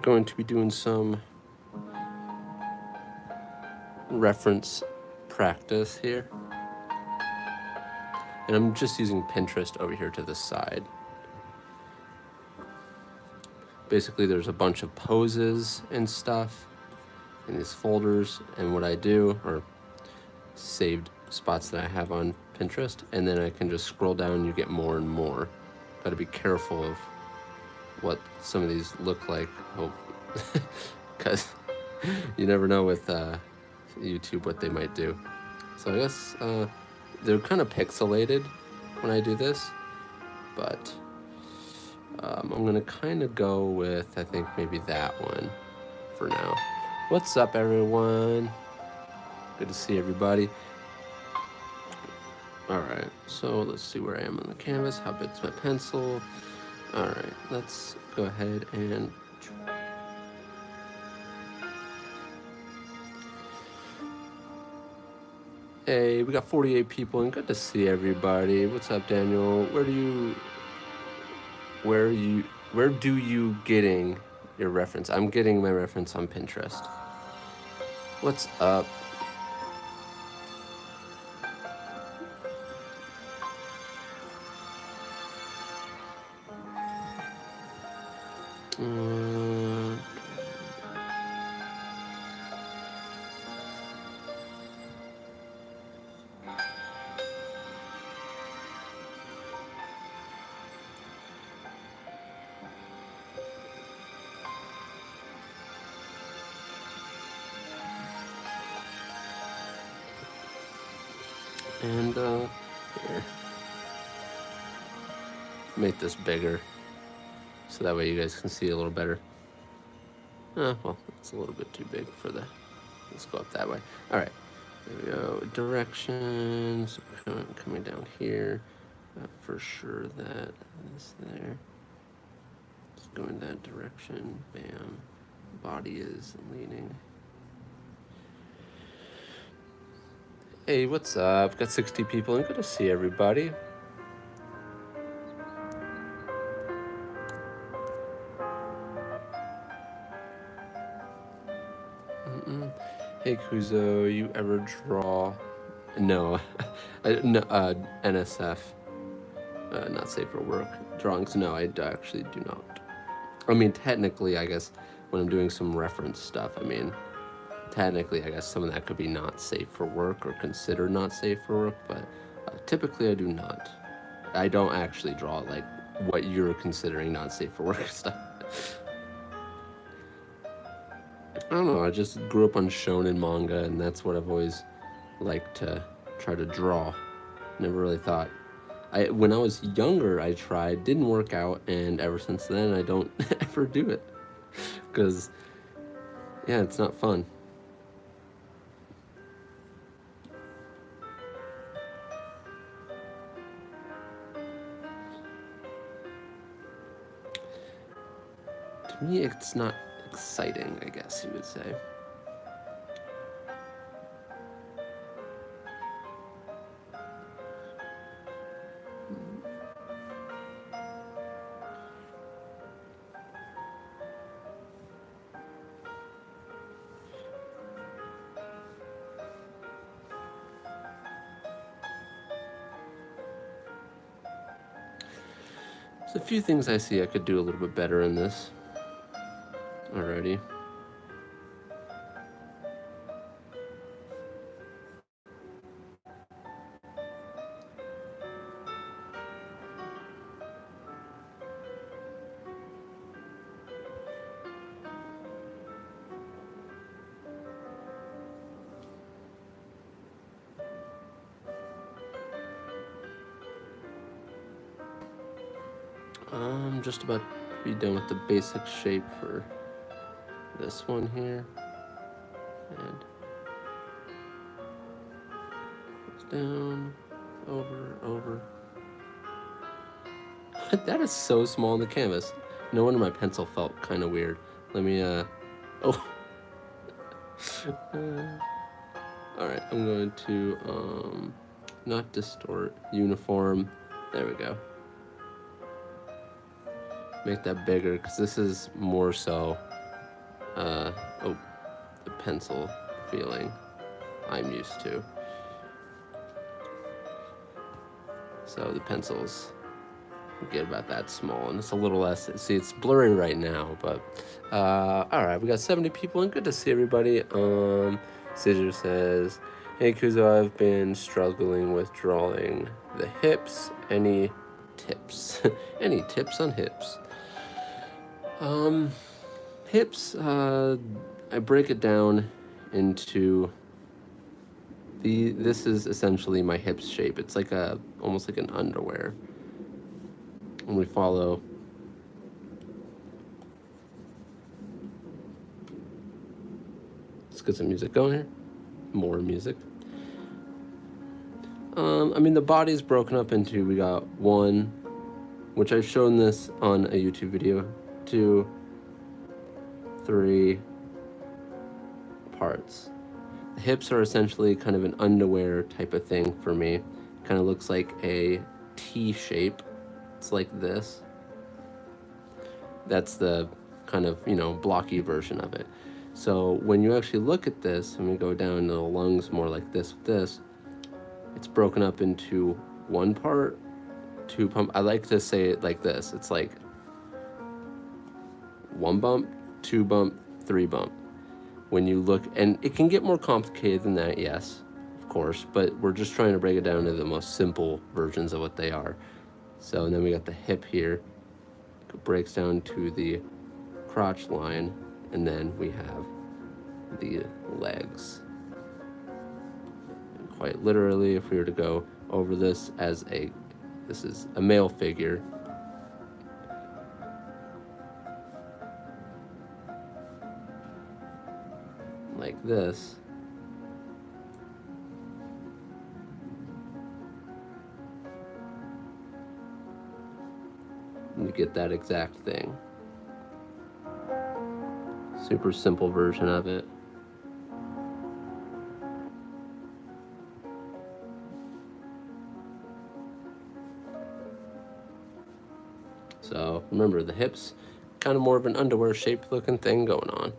going to be doing some reference practice here. And I'm just using Pinterest over here to the side. Basically, there's a bunch of poses and stuff in these folders, and what I do, or saved spots that I have on Pinterest, and then I can just scroll down and you get more and more. Got to be careful of what some of these look like, because you never know with YouTube what they might do. So I guess they're kind of pixelated when I do this, but I'm gonna kind of go with, I think, maybe that one for now. What's up, everyone? Good to see everybody. All right, so let's see where I am on the canvas. How big's my pencil? All right, let's go ahead and hey, we got 48 people, and good to see everybody. What's up, Daniel? Where do you getting your reference? I'm getting my reference on Pinterest. What's up? And here. Make this bigger so that way you guys can see a little better. Well, it's a little bit too big for the, let's go up that way. All right, there we go. Directions, coming down here. For sure that is there. Let's go in that direction, bam. Body is leaning. Hey, what's up? Got 60 people and good to see everybody. Hey Kuzo, you ever draw? No, no, NSF, not safe for work drawings. No, I actually do not. I mean, technically, I guess when I'm doing some reference stuff, I mean, technically, I guess some of that could be not safe for work or considered not safe for work, but typically I do not. I don't actually draw like what you're considering not safe for work stuff. I don't know, I just grew up on shonen manga, and that's what I've always liked to try to draw. Never really thought. When I was younger, I tried, didn't work out, and ever since then, I don't ever do it. Because, yeah, it's not fun. To me, it's not exciting, I guess you would say. There's a few things I see I could do a little bit better in this already. I'm just about to be done with the basic shape for this one here. And goes down, over. That is so small on the canvas. No wonder my pencil felt kind of weird. Let me, oh. Alright, I'm going to, not distort, uniform. There we go. Make that bigger, because this is more so oh, the pencil feeling I'm used to. So the pencils get about that small, and it's a little less. See, it's blurry right now, but all right, we got 70 people, and good to see everybody. Scissor says, "Hey Kuzo, I've been struggling with drawing the hips. Any tips? Any tips on hips?" Hips. I break it down into this is essentially my hips shape. It's like almost like an underwear. And we follow let's get some music going here. More music. I mean the body's broken up into, we got one, which I've shown this on a YouTube video, 2, 3 parts. The hips are essentially kind of an underwear type of thing for me. Kind of looks like a T shape. It's like this. That's the kind of, blocky version of it. So when you actually look at this, and we go down to the lungs more like this with this, it's broken up into one part, 2 pump. I like to say it like this. It's like 1 bump, 2 bump, 3 bump. When you look, and it can get more complicated than that, yes, of course, but we're just trying to break it down to the most simple versions of what they are. So, and then we got the hip here, it breaks down to the crotch line, and then we have the legs. And quite literally, if we were to go over this as this is a male figure, like this, and you get that exact thing. Super simple version of it. So remember, the hips, kind of more of an underwear shaped looking thing going on.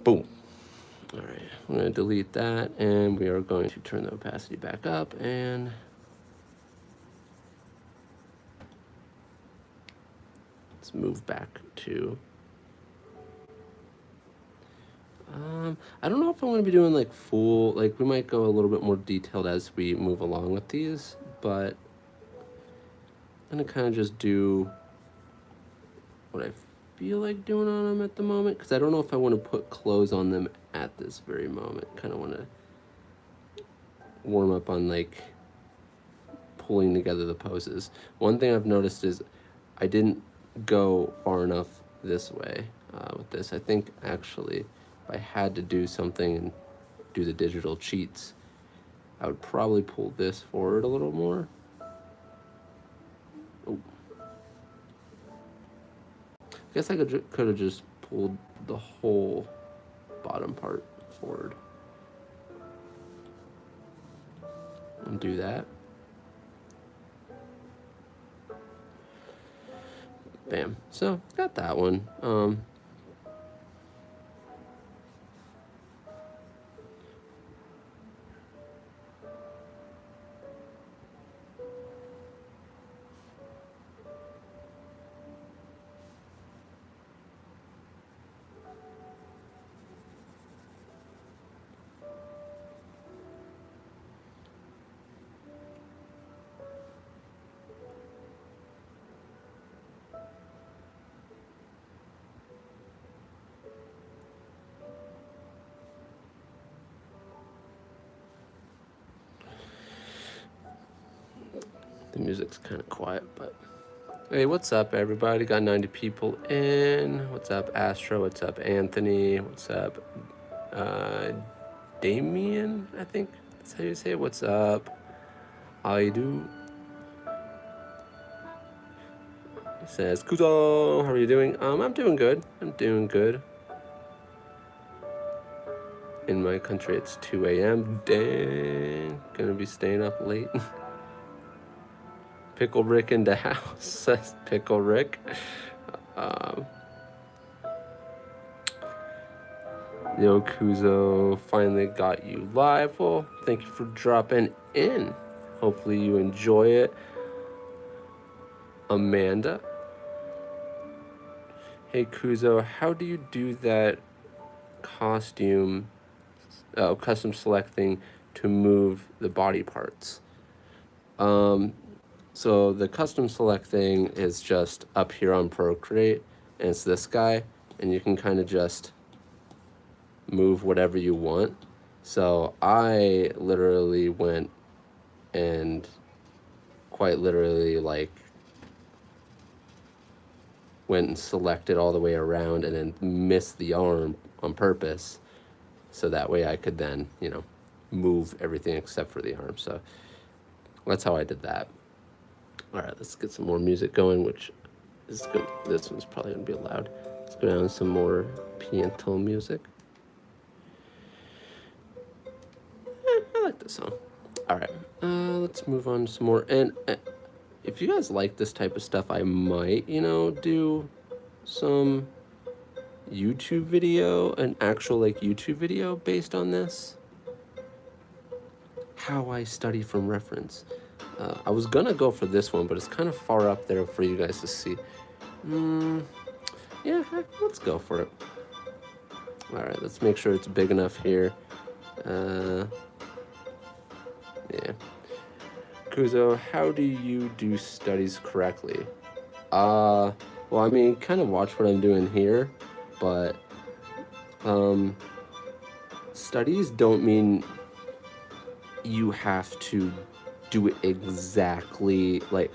Boom. All right, I'm going to delete that, and we are going to turn the opacity back up, and let's move back to, I don't know if I'm going to be doing like full, like we might go a little bit more detailed as we move along with these, but I'm going to kind of just do what I feel like doing on them at the moment, because I don't know if I want to put clothes on them at this very moment. Kind of want to warm up on like pulling together the poses. One thing I've noticed is I didn't go far enough this way with this. I think actually if I had to do something and do the digital cheats, I would probably pull this forward a little more. Oh. I guess I could have just pulled the whole bottom part forward. And do that. Bam. So got that one. The music's kind of quiet, but hey, what's up, everybody? Got 90 people in. What's up, Astro? What's up, Anthony? What's up, Damien? I think that's how you say it. What's up, I do? He says, Kuzo, how are you doing? I'm doing good. I'm doing good. In my country, it's 2 a.m. Dang, gonna be staying up late. Pickle Rick in the house, says Pickle Rick. Yo, Kuzo, finally got you live. Well, thank you for dropping in. Hopefully you enjoy it. Amanda. Hey, Kuzo, how do you do that costume, custom selecting to move the body parts? So the custom select thing is just up here on Procreate, and it's this guy, and you can kind of just move whatever you want. So I literally went and quite literally like went and selected all the way around and then missed the arm on purpose, so that way I could then, you know, move everything except for the arm. So that's how I did that. All right, let's get some more music going, which is good. This one's probably gonna be loud. Let's go down to some more piano music. I like this song. All right, let's move on to some more. And if you guys like this type of stuff, I might, you know, do some YouTube video, an actual like YouTube video based on this. How I study from reference. I was gonna go for this one, but it's kind of far up there for you guys to see. Yeah, let's go for it. All right, let's make sure it's big enough here. Yeah. Kuzo, how do you do studies correctly? Well, I mean, kind of watch what I'm doing here, but studies don't mean you have to do it exactly. Like,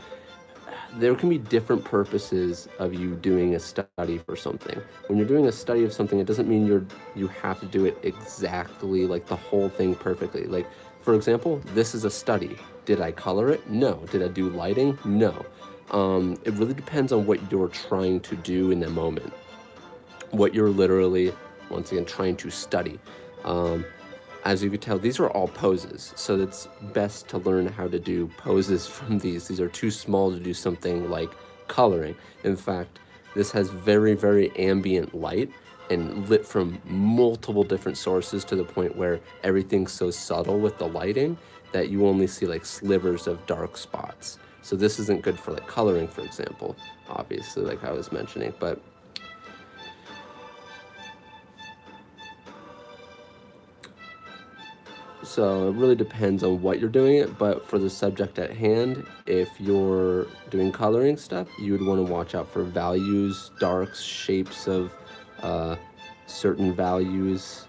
there can be different purposes of you doing a study for something. When you're doing a study of something, it doesn't mean you have to do it exactly, like the whole thing perfectly. Like, for example, this is a study. Did I color it? No. Did I do lighting? No. It really depends on what you're trying to do in the moment. What you're literally, once again, trying to study. As you can tell, these are all poses, so it's best to learn how to do poses from these. These are too small to do something like coloring. In fact, this has very, very ambient light and lit from multiple different sources to the point where everything's so subtle with the lighting that you only see like slivers of dark spots. So this isn't good for like coloring, for example, obviously, like I was mentioning, but so it really depends on what you're doing it, but for the subject at hand, if you're doing coloring stuff, you would want to watch out for values, darks, shapes of certain values,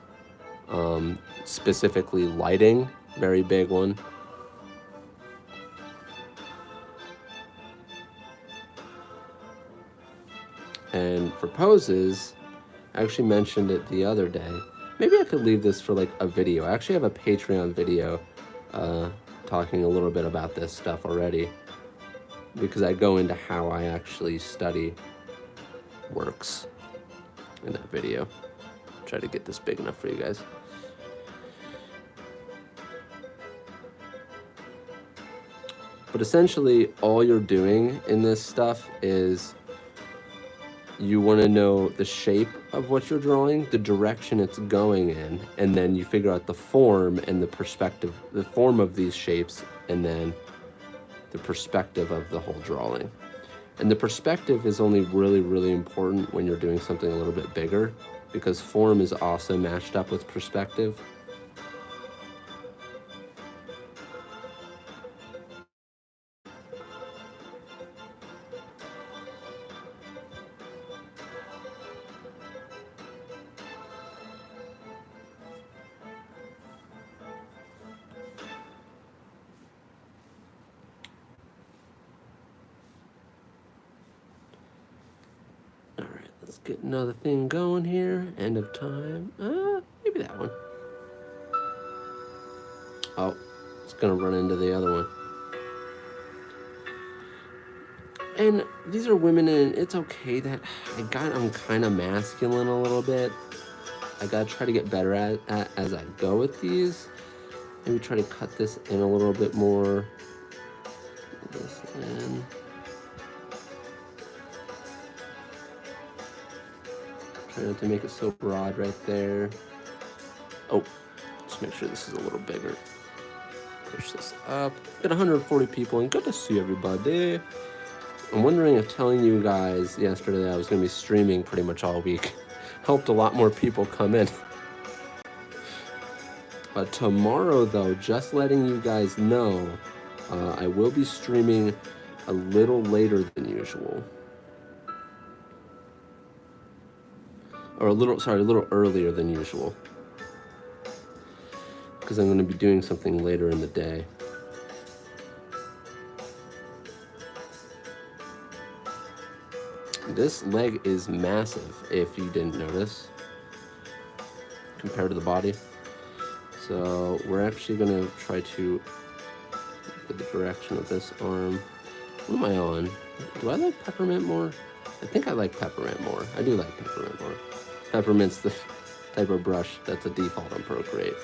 specifically lighting, very big one. And for poses, I actually mentioned it the other day. Maybe I could leave this for like a video. I actually have a Patreon video talking a little bit about this stuff already, because I go into how I actually study works in that video. Try to get this big enough for you guys. But essentially, all you're doing in this stuff is you want to know the shape of what you're drawing, the direction it's going in, and then you figure out the form and the perspective, the form of these shapes, and then the perspective of the whole drawing. And the perspective is only really, really important when you're doing something a little bit bigger, because form is also matched up with perspective. Let's get another thing going here. End of time. Maybe that one. Oh, it's gonna run into the other one. And these are women, and it's okay that I'm kind of masculine a little bit. I gotta try to get better at as I go with these. Maybe try to cut this in a little bit more. This in. Try not to make it so broad right there. Oh, let's make sure this is a little bigger. Push this up. Got 140 people, and good to see everybody. I'm wondering if telling you guys yesterday that I was going to be streaming pretty much all week helped a lot more people come in. Tomorrow, though, just letting you guys know, I will be streaming a little later than usual. Or a little earlier than usual. Because I'm going to be doing something later in the day. This leg is massive, if you didn't notice, compared to the body. So we're actually going to try to get the direction of this arm. What am I on? Do I like peppermint more? I think I like peppermint more. I do like peppermint more. Peppermint's the type of brush that's a default on Procreate.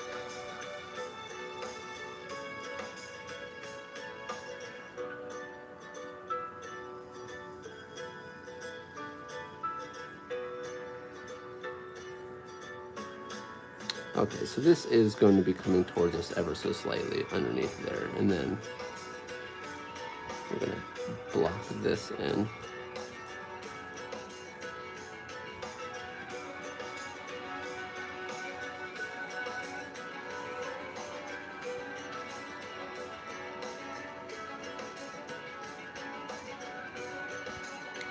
Okay, so this is going to be coming towards us ever so slightly underneath there, and then we're going to block this in.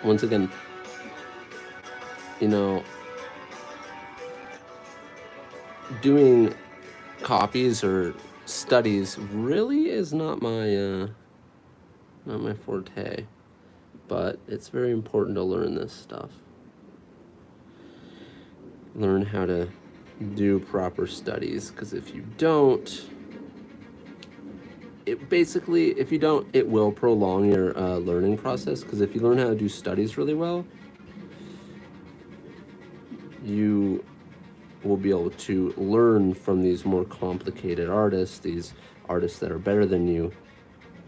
Once again, you know, doing copies or studies really is not my forte, but it's very important to learn this stuff. Learn how to do proper studies, because if you don't, it will prolong your learning process, because if you learn how to do studies really well, you will be able to learn from these more complicated artists, these artists that are better than you,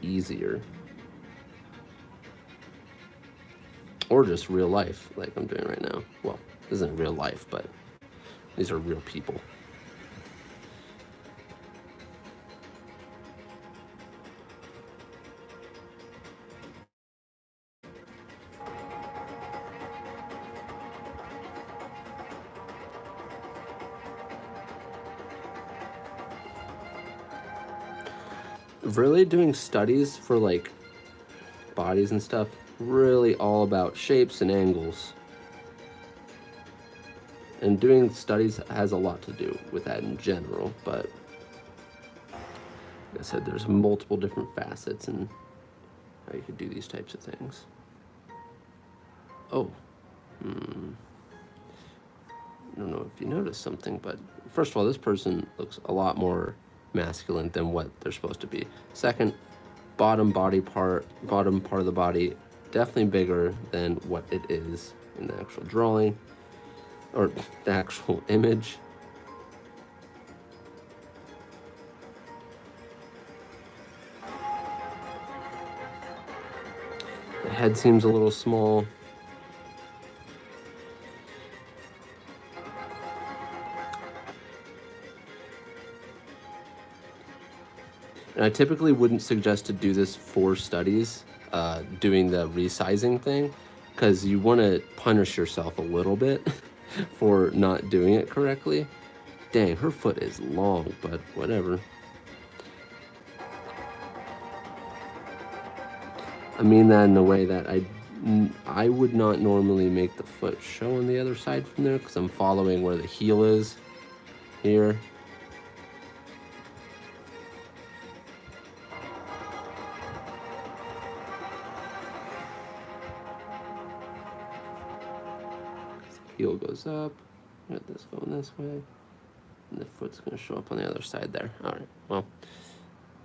easier. Or just real life, like I'm doing right now. Well, this isn't real life, but these are real people. Really doing studies for like bodies and stuff, really all about shapes and angles. And doing studies has a lot to do with that in general, but like I said, there's multiple different facets in how you could do these types of things. Oh, I don't know if you noticed something, but first of all, this person looks a lot more masculine than what they're supposed to be. Second, bottom part of the body, definitely bigger than what it is in the actual drawing or the actual image. The head seems a little small. And I typically wouldn't suggest to do this for studies, doing the resizing thing, because you want to punish yourself a little bit for not doing it correctly. Dang, her foot is long, but whatever. I mean that in a way that I would not normally make the foot show on the other side from there, because I'm following where the heel is here. Heel goes up, got this going this way, and the foot's going to show up on the other side there. All right, well,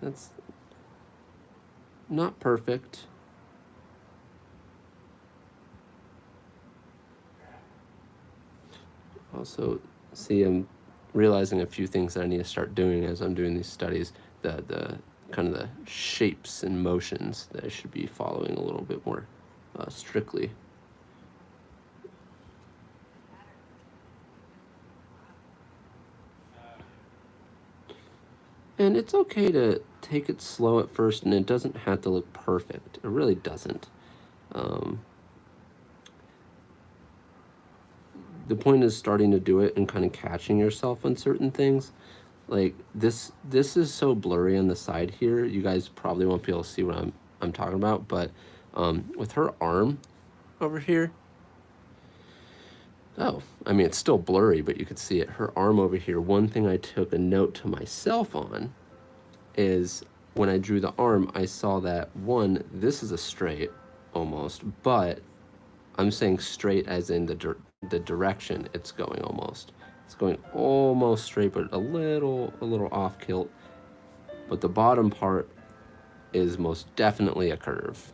that's not perfect. Also, see, I'm realizing a few things that I need to start doing as I'm doing these studies, the kind of the shapes and motions that I should be following a little bit more strictly. And it's okay to take it slow at first, and it doesn't have to look perfect. It really doesn't. The point is starting to do it and kind of catching yourself on certain things. Like this is so blurry on the side here. You guys probably won't be able to see what I'm talking about, but with her arm over here. Oh, I mean, it's still blurry, but you could see it. Her arm over here. One thing I took a note to myself on is when I drew the arm, I saw that one, this is a straight almost, but I'm saying straight as in the direction it's going almost. It's going almost straight, but a little off kilt. But the bottom part is most definitely a curve.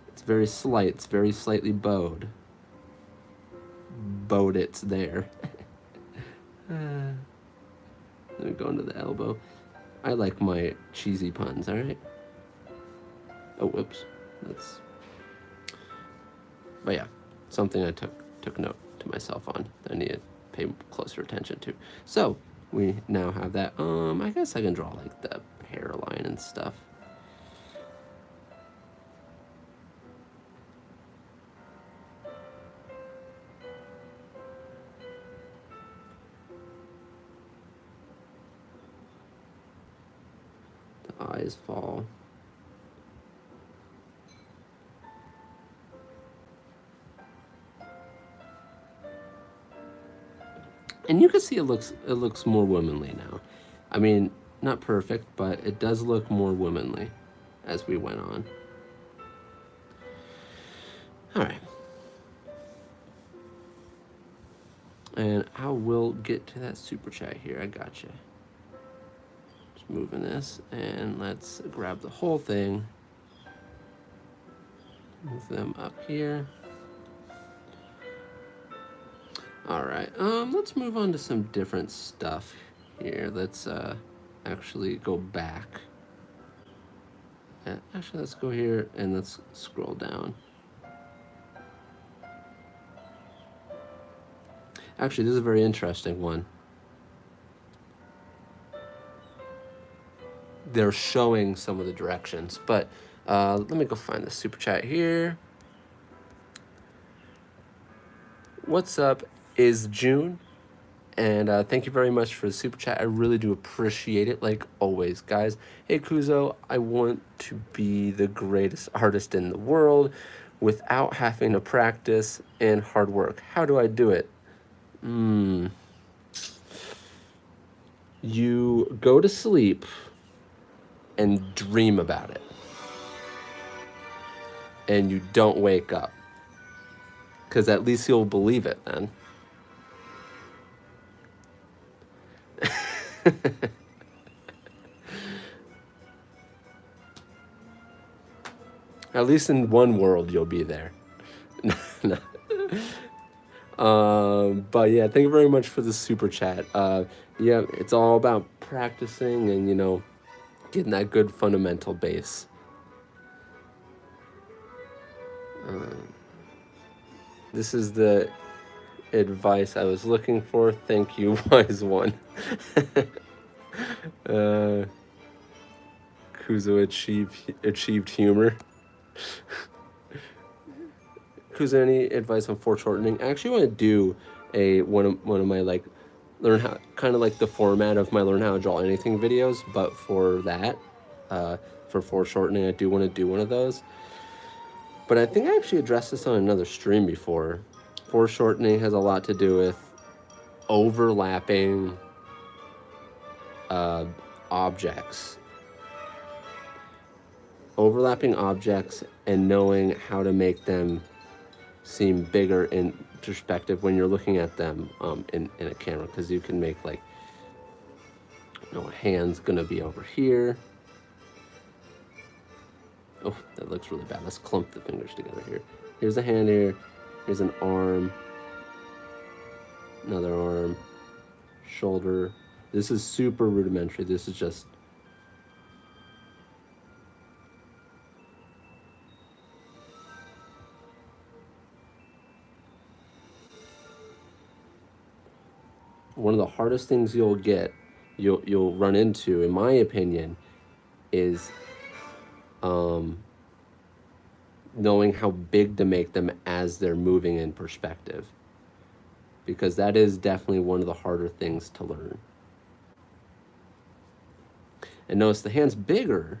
It's very slight. It's very slightly bowed. Bowed it's there. Let me go into the elbow. I like my cheesy puns, all right? Oh, whoops. That's... But yeah, something I took note to myself on that I need to pay closer attention to. So we now have that. I guess I can draw like the hairline and stuff. The eyes fall. And you can see it looks more womanly now. I mean, not perfect, but it does look more womanly as we went on. All right. And I will get to that super chat here. I gotcha. Just moving this, and let's grab the whole thing. Move them up here. All right, let's move on to some different stuff here. Let's actually go back. Actually, let's go here and let's scroll down. Actually, this is a very interesting one. They're showing some of the directions, but let me go find the super chat here. What's up? Is June, and thank you very much for the super chat. I really do appreciate it, like always, guys. Hey Kuzo, I want to be the greatest artist in the world without having to practice and hard work. How do I do it? You go to sleep and dream about it, and you don't wake up, because at least you'll believe it then. At least in one world you'll be there. No. But yeah, thank you very much for the super chat. Yeah, it's all about practicing and, you know, getting that good fundamental base. This is the advice I was looking for. Thank you, wise one. Kuzo achieved humor. Kuzo, any advice on foreshortening? I actually want to do one of my like learn how, kind of like the format of my learn how to draw anything videos, but for that, for foreshortening, I do want to do one of those. But I think I actually addressed this on another stream before. Foreshortening has a lot to do with overlapping objects. Overlapping objects and knowing how to make them seem bigger in perspective when you're looking at them in a camera, because you can make like, you know, a hand's gonna be over here. Oh, that looks really bad. Let's clump the fingers together here. Here's a hand here. Here's an arm. Another arm. Shoulder. This is super rudimentary. This is just... One of the hardest things you'll get you'll run into, in my opinion, is knowing how big to make them as they're moving in perspective, because that is definitely one of the harder things to learn. And notice the hand's bigger,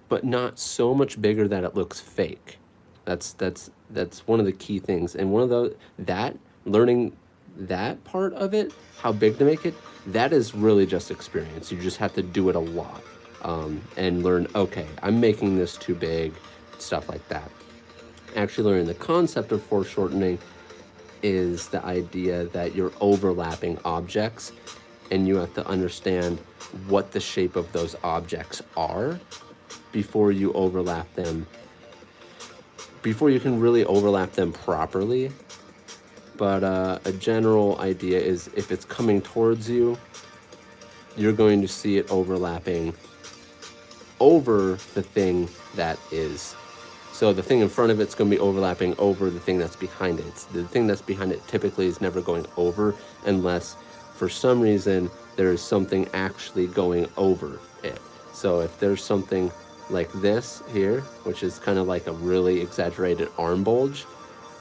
but not so much bigger that it looks fake. That's one of the key things. And one of the that learning that part of it, how big to make it, that is really just experience. You just have to do it a lot and learn. Okay, I'm making this too big, stuff like that. Actually, learning the concept of foreshortening is the idea that you're overlapping objects, and you have to understand what the shape of those objects are before you overlap them, before you can really overlap them properly. But a general idea is if it's coming towards you, you're going to see it overlapping over the thing that is. So the thing in front of it's going to be overlapping over the thing that's behind it. The thing that's behind it typically is never going over unless for some reason there is something actually going over it. So if there's something like this here, which is kind of like a really exaggerated arm bulge,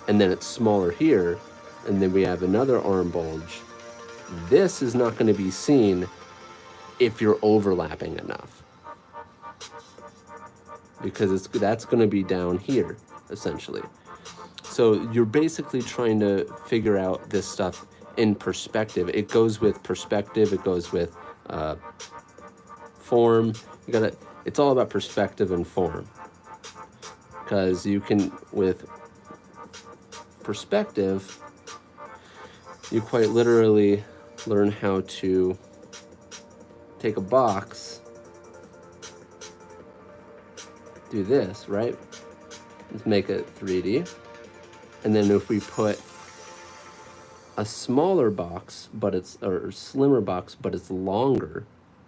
and then it's smaller here, and then we have another arm bulge, this is not going to be seen if you're overlapping enough, because that's going to be down here essentially. So you're basically trying to figure out this stuff in perspective. It goes with perspective, it goes with form. It's all about perspective and form, because you can, with perspective, you quite literally learn how to take a box, do this, right? Let's make it 3D. And then if we put a smaller box, but it's, or slimmer box, but it's longer,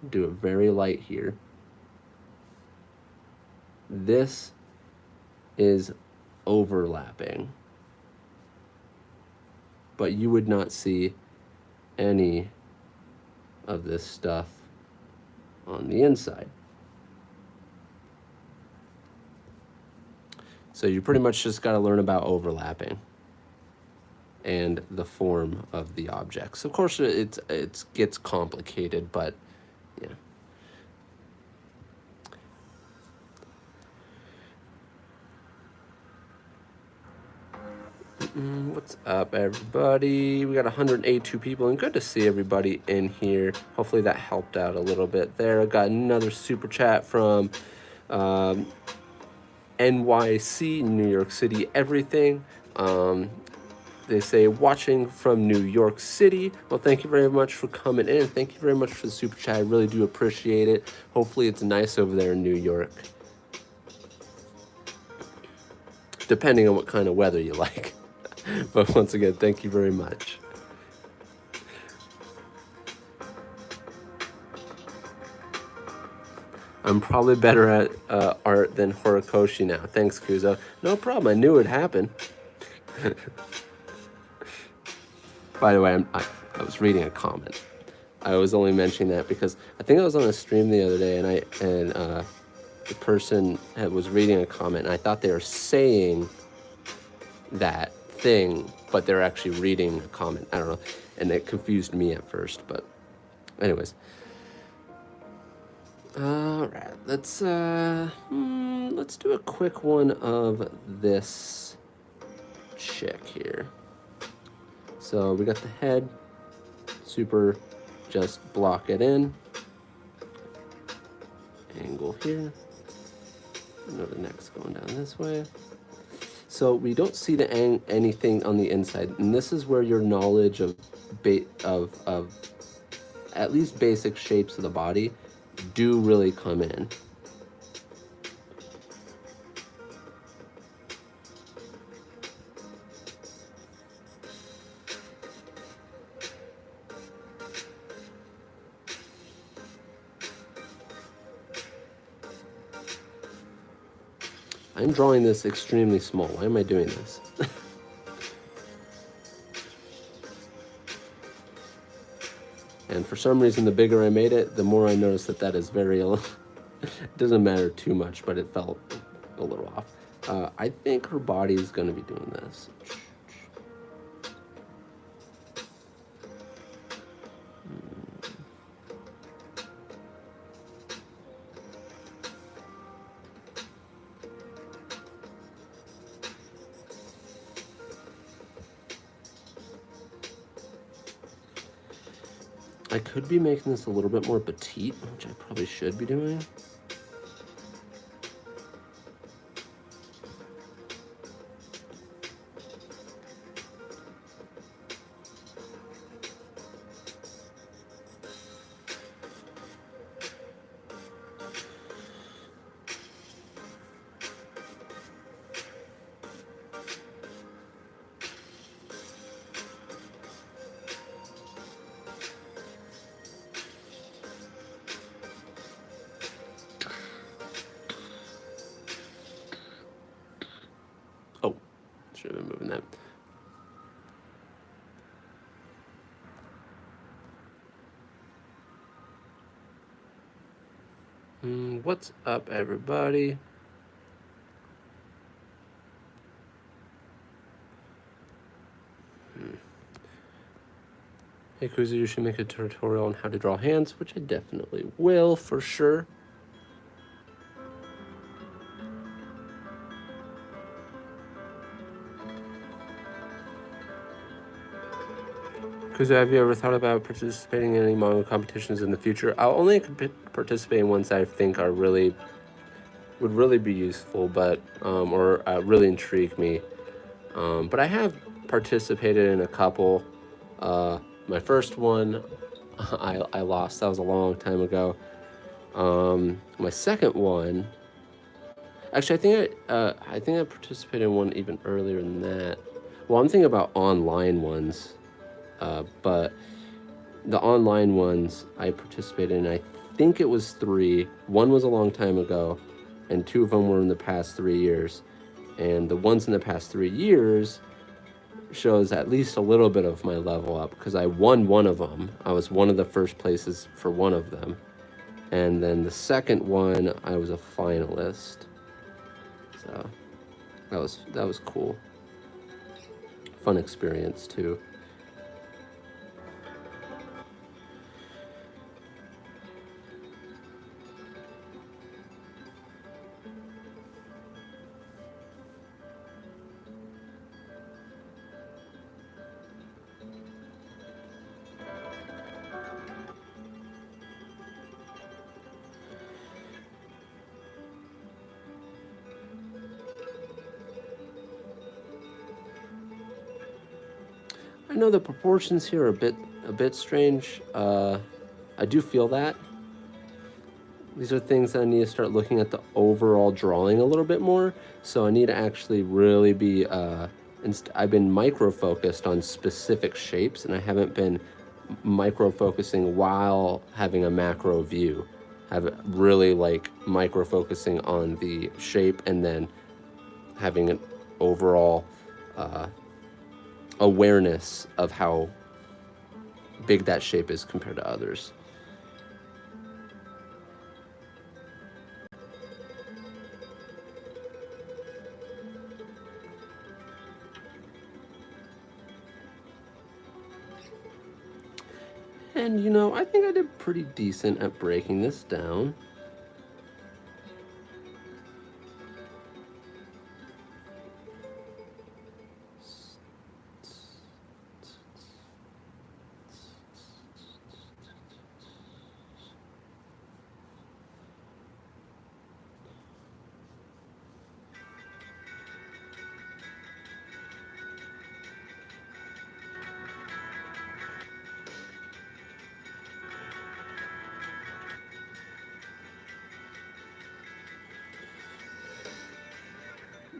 do it very light here. This is overlapping, but you would not see any of this stuff on the inside. So you pretty much just got to learn about overlapping and the form of the objects. Of course, it gets complicated, but yeah. What's up, everybody? We got 182 people, and good to see everybody in here. Hopefully that helped out a little bit there. I got another super chat from NYC, New York City, everything. They say, watching from New York City. Well, thank you very much for coming in. Thank you very much for the super chat. I really do appreciate it. Hopefully it's nice over there in New York, depending on what kind of weather you like. But once again, thank you very much. I'm probably better at art than Horikoshi now. Thanks, Kuzo. No problem. I knew it would happen. By the way, I was reading a comment. I was only mentioning that because I think I was on a stream the other day, and the person was reading a comment, and I thought they were saying that thing, but they're actually reading a comment. I don't know, and it confused me at first. But anyways, all right, let's do a quick one of this chick here. So we got the head, super, just block it in, angle here, another neck's going down this way. So we don't see anything on the inside, and this is where your knowledge of at least basic shapes of the body do really come in. I'm drawing this extremely small. Why am I doing this? And for some reason, the bigger I made it, the more I noticed that that is very, it doesn't matter too much, but it felt a little off. I think her body is going to be doing this. I could be making this a little bit more petite, which I probably should be doing. Oh, should have been moving that. What's up, everybody? Hey, Kuzu, you should make a tutorial on how to draw hands, which I definitely will, for sure. Kuzu, have you ever thought about participating in any manga competitions in the future? I'll only participate in ones that I think are would really be useful, but or really intrigue me. But I have participated in a couple. My first one, I lost. That was a long time ago. My second one, actually, I think I participated in one even earlier than that. Well, I'm thinking about online ones, but the online ones I participated in, I think it was 3. One was a long time ago, and 2 of them were in the past 3 years. And the ones in the past 3 years shows at least a little bit of my level up, because I won one of them. I was one of the first places for one of them. And then the second one, I was a finalist. So that was cool. Fun experience too. I know the proportions here are a bit strange. I do feel that. These are things that I need to start looking at the overall drawing a little bit more. So I need to actually really be, I've been micro-focused on specific shapes, and I haven't been micro-focusing while having a macro view. Have it really like micro-focusing on the shape and then having an overall awareness of how big that shape is compared to others. And you know, I think I did pretty decent at breaking this down.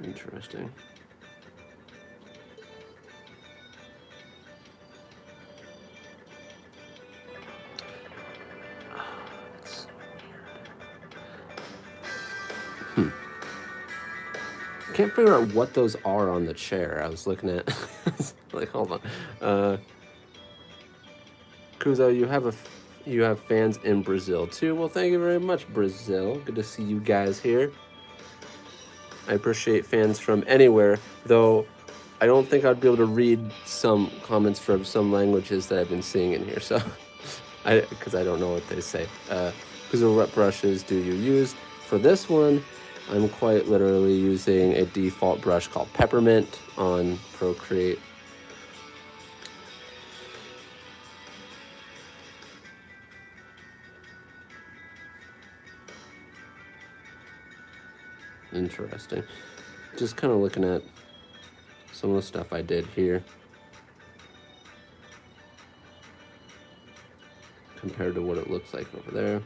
Interesting. That's so weird. Can't figure out what those are on the chair. I was looking at, like, hold on. Kuzo, you have fans in Brazil too. Well, thank you very much, Brazil. Good to see you guys here. I appreciate fans from anywhere, though I don't think I'd be able to read some comments from some languages that I've been seeing in here, so because I don't know what they say. Kuzo, what brushes do you use? For this one, I'm quite literally using a default brush called Peppermint on Procreate. Interesting. Just kind of looking at some of the stuff I did here compared to what it looks like over there.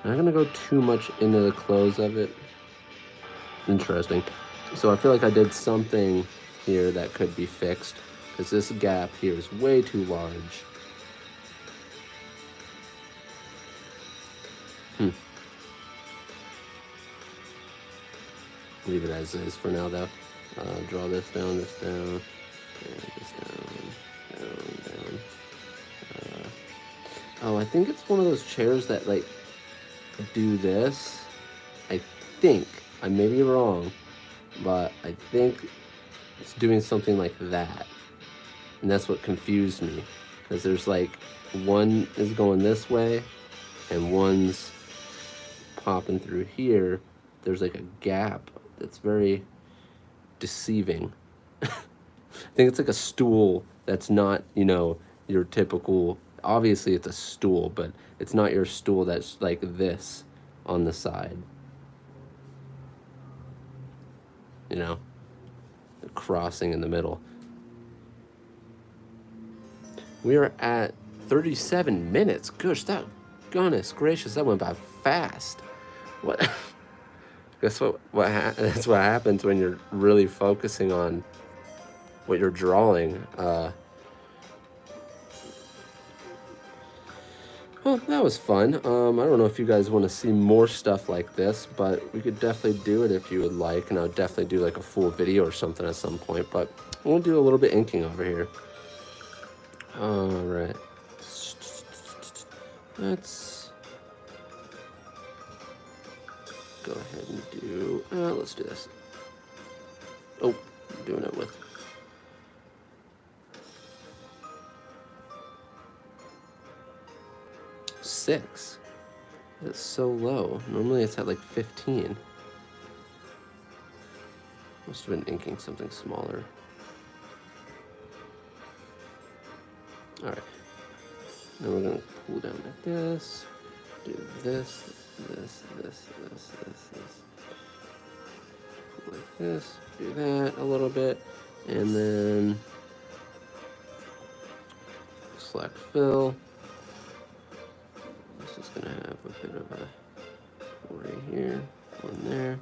I'm not gonna go too much into the close of it. Interesting. So I feel like I did something here that could be fixed, because this gap here is way too large. Leave it as is for now, though. Draw this down, and this down, down. Oh, I think it's one of those chairs that, like, do this. I think, I may be wrong, but I think it's doing something like that. And that's what confused me, because there's like, one is going this way, and one's popping through here. There's like a gap that's very deceiving. I think it's like a stool that's not, you know, your typical, obviously it's a stool, but it's not your stool that's like this on the side. You know, the crossing in the middle. We are at 37 minutes. Gosh, goodness gracious, that went by fast. What? Guess that's what happens when you're really focusing on what you're drawing. Well, that was fun. I don't know if you guys want to see more stuff like this, but we could definitely do it if you would like, and I'll definitely do like a full video or something at some point, but we'll do a little bit inking over here. All right. Let's go ahead and do, let's do this. Oh, I'm doing it with six. That's so low. Normally it's at like 15. Must have been inking something smaller. All right. Then we're gonna pull down like this. Do this, this. Pull like this. Do that a little bit, and then select fill. This is gonna have a bit of a right here, one there.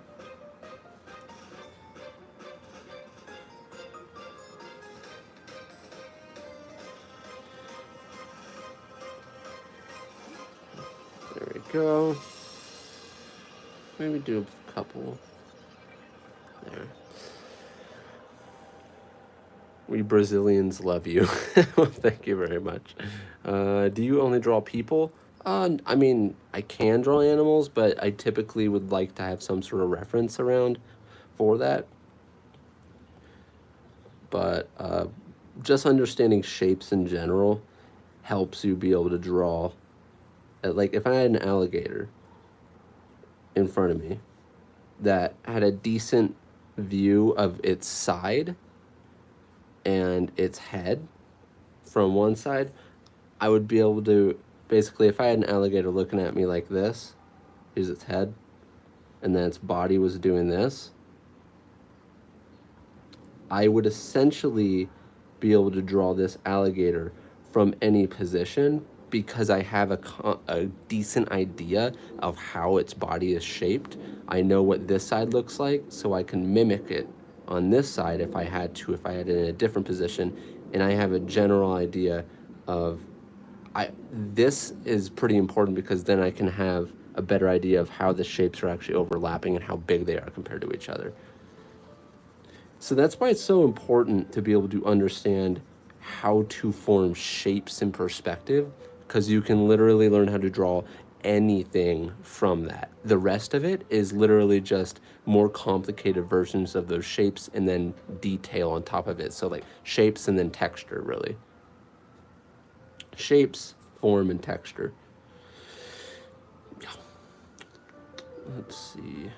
There we go. Maybe do a couple there. We Brazilians love you. Thank you very much. Do you only draw people? I mean, I can draw animals, but I typically would like to have some sort of reference around for that. But just understanding shapes in general helps you be able to draw. Like, if I had an alligator in front of me that had a decent view of its side and its head from one side, I would be able to, basically, if I had an alligator looking at me like this, here's its head, and then its body was doing this, I would essentially be able to draw this alligator from any position, because I have a decent idea of how its body is shaped. I know what this side looks like, so I can mimic it on this side if I had to, if I had it in a different position, and I have a general idea of, this is pretty important, because then I can have a better idea of how the shapes are actually overlapping and how big they are compared to each other. So that's why it's so important to be able to understand how to form shapes in perspective, because you can literally learn how to draw anything from that. The rest of it is literally just more complicated versions of those shapes and then detail on top of it. So like shapes and then texture, really. Shapes, form, and texture. Let's see.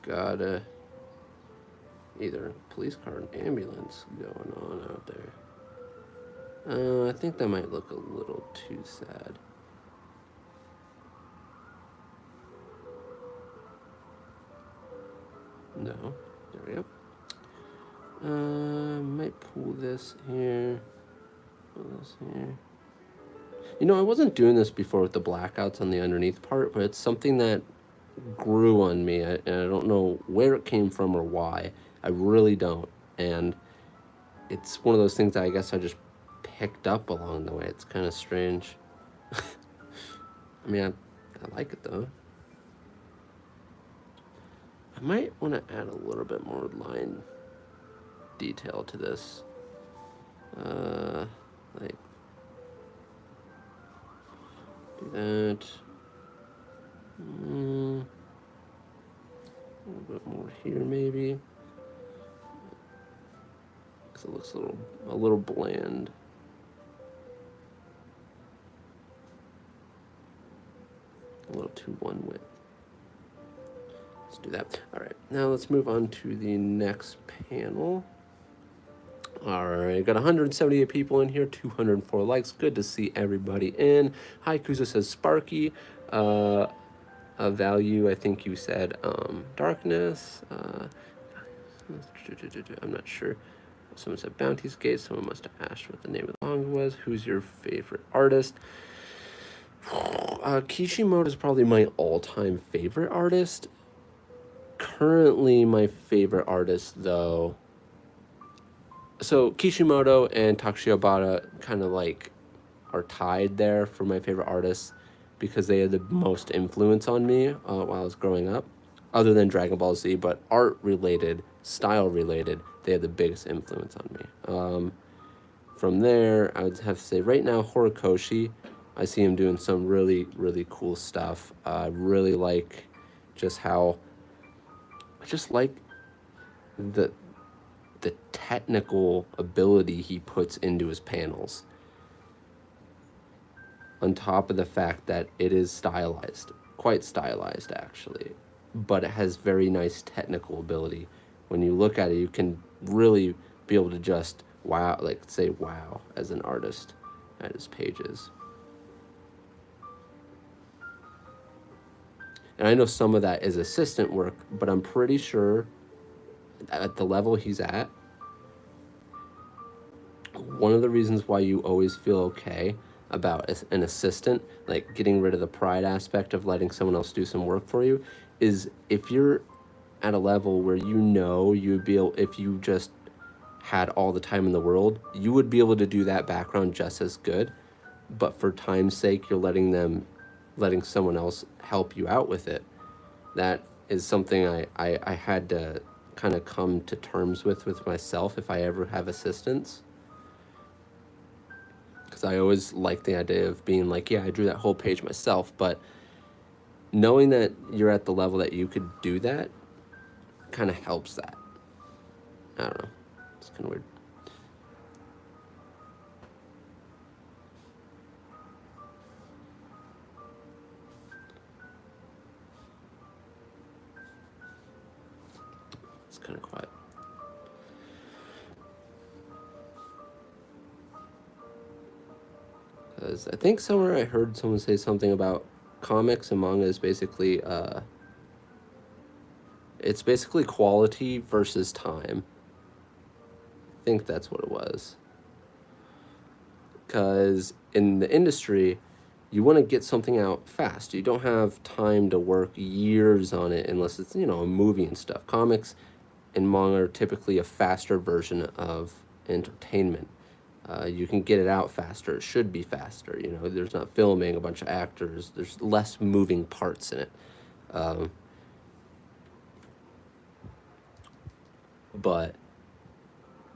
Got either a police car or an ambulance going on out there. I think that might look a little too sad. No, there we go. Might pull this here. Pull this here. You know, I wasn't doing this before with the blackouts on the underneath part, but it's something that grew on me, and I don't know where it came from or why. I really don't. And it's one of those things that I guess I just picked up along the way. It's kind of strange. I mean, I like it though. I might want to add a little bit more line detail to this. Like, do that. A little bit more here, maybe. Because it looks a little bland. A little too one width. Let's do that. All right, now let's move on to the next panel. All right, got 178 people in here, 204 likes. Good to see everybody in. Hi, Kuzo says Sparky. A value, I think you said darkness. I'm not sure. Someone said Bounty's Gate. Someone must have asked what the name of the manga was. Who's your favorite artist? Kishimoto is probably my all-time favorite artist. Currently, my favorite artist, though. So Kishimoto and Takashi Obata kind of like are tied there for my favorite artists because they had the most influence on me while I was growing up, other than Dragon Ball Z, but art related, style related, they had the biggest influence on me. From there, I would have to say right now Horikoshi. I see him doing some really, really cool stuff. I really like just how, I just like the technical ability he puts into his panels. On top of the fact that it is stylized, quite stylized actually, but it has very nice technical ability. When you look at it, you can really be able to just wow, like say wow as an artist at his pages. And I know some of that is assistant work, but I'm pretty sure at the level he's at, one of the reasons why you always feel okay about an assistant, like getting rid of the pride aspect of letting someone else do some work for you, is if you're at a level where you know you'd be able, if you just had all the time in the world, you would be able to do that background just as good, but for time's sake, you're letting someone else help you out with it. That is something I had to kind of come to terms with myself if I ever have assistants. Because I always like the idea of being like, yeah, I drew that whole page myself, but knowing that you're at the level that you could do that kind of helps that. I don't know. It's kind of weird. It's kind of quiet. Because I think somewhere I heard someone say something about comics and manga is basically it's basically quality versus time. I think that's what it was. Because in the industry, you want to get something out fast. You don't have time to work years on it unless it's, a movie and stuff. Comics and manga are typically a faster version of entertainment. You can get it out faster. It should be faster. You know, there's not filming a bunch of actors. There's less moving parts in it. But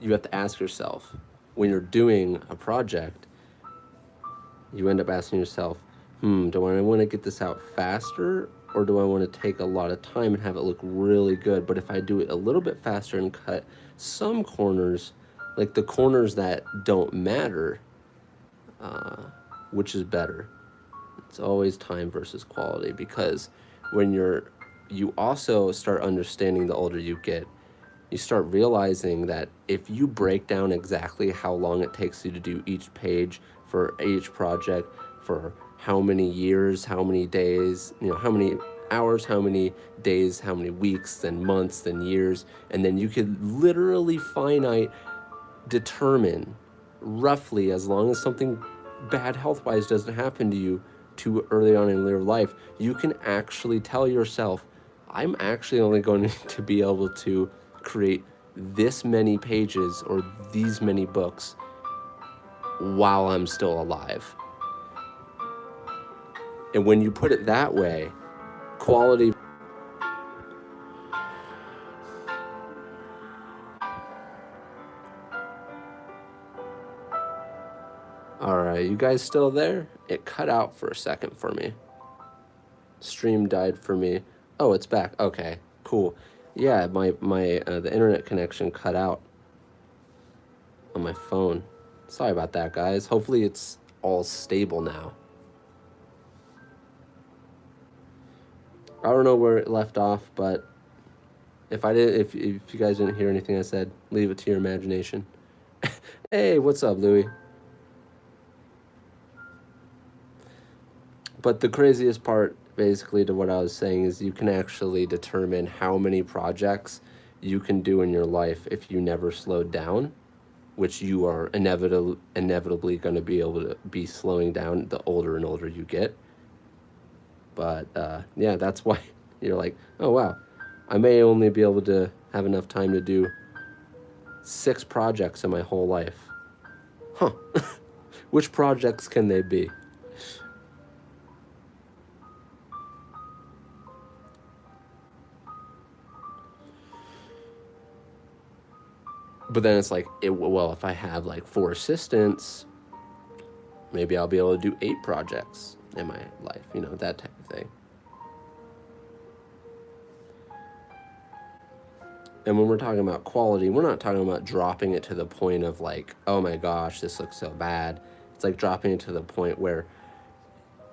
you have to ask yourself, when you're doing a project, you end up asking yourself, do I want to get this out faster, or do I want to take a lot of time and have it look really good? But if I do it a little bit faster and cut some corners, like the corners that don't matter, which is better? It's always time versus quality, because when you also start understanding, the older you get, you start realizing that if you break down exactly how long it takes you to do each page for each project, for how many years, how many days, you know, how many hours, how many days, how many weeks, then months, then years, and then you could literally finite determine roughly, as long as something bad health-wise doesn't happen to you too early on in your life, you can actually tell yourself, I'm actually only going to be able to create this many pages or these many books while I'm still alive. And when you put it that way, quality. All right, you guys still there? It cut out for a second for me. Stream died for me. Oh, it's back. Okay, cool. Yeah, the internet connection cut out on my phone. Sorry about that, guys. Hopefully it's all stable now. I don't know where it left off, but if you guys didn't hear anything I said, leave it to your imagination. Hey, what's up, Louie? But the craziest part, basically, to what I was saying is you can actually determine how many projects you can do in your life if you never slowed down, which you are inevitably going to be able to be slowing down the older and older you get. But yeah, that's why you're like, oh wow, I may only be able to have enough time to do 6 projects in my whole life. Huh. Which projects can they be? But then it's like, well, if I have like 4 assistants, maybe I'll be able to do 8 projects in my life, you know, that type of thing. And when we're talking about quality, we're not talking about dropping it to the point of like, oh my gosh, this looks so bad. It's like dropping it to the point where,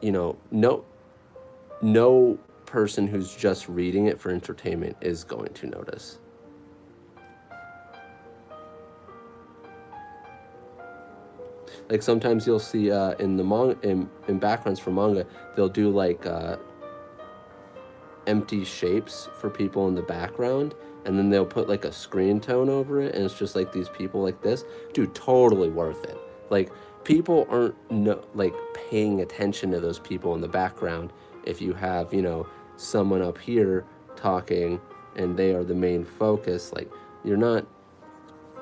you know, no person who's just reading it for entertainment is going to notice. Like sometimes you'll see in the in backgrounds for manga, they'll do like empty shapes for people in the background, and then they'll put like a screen tone over it, and it's just like these people like this. Dude, totally worth it. Like people aren't like paying attention to those people in the background if you have, you know, someone up here talking and they are the main focus. Like you're not.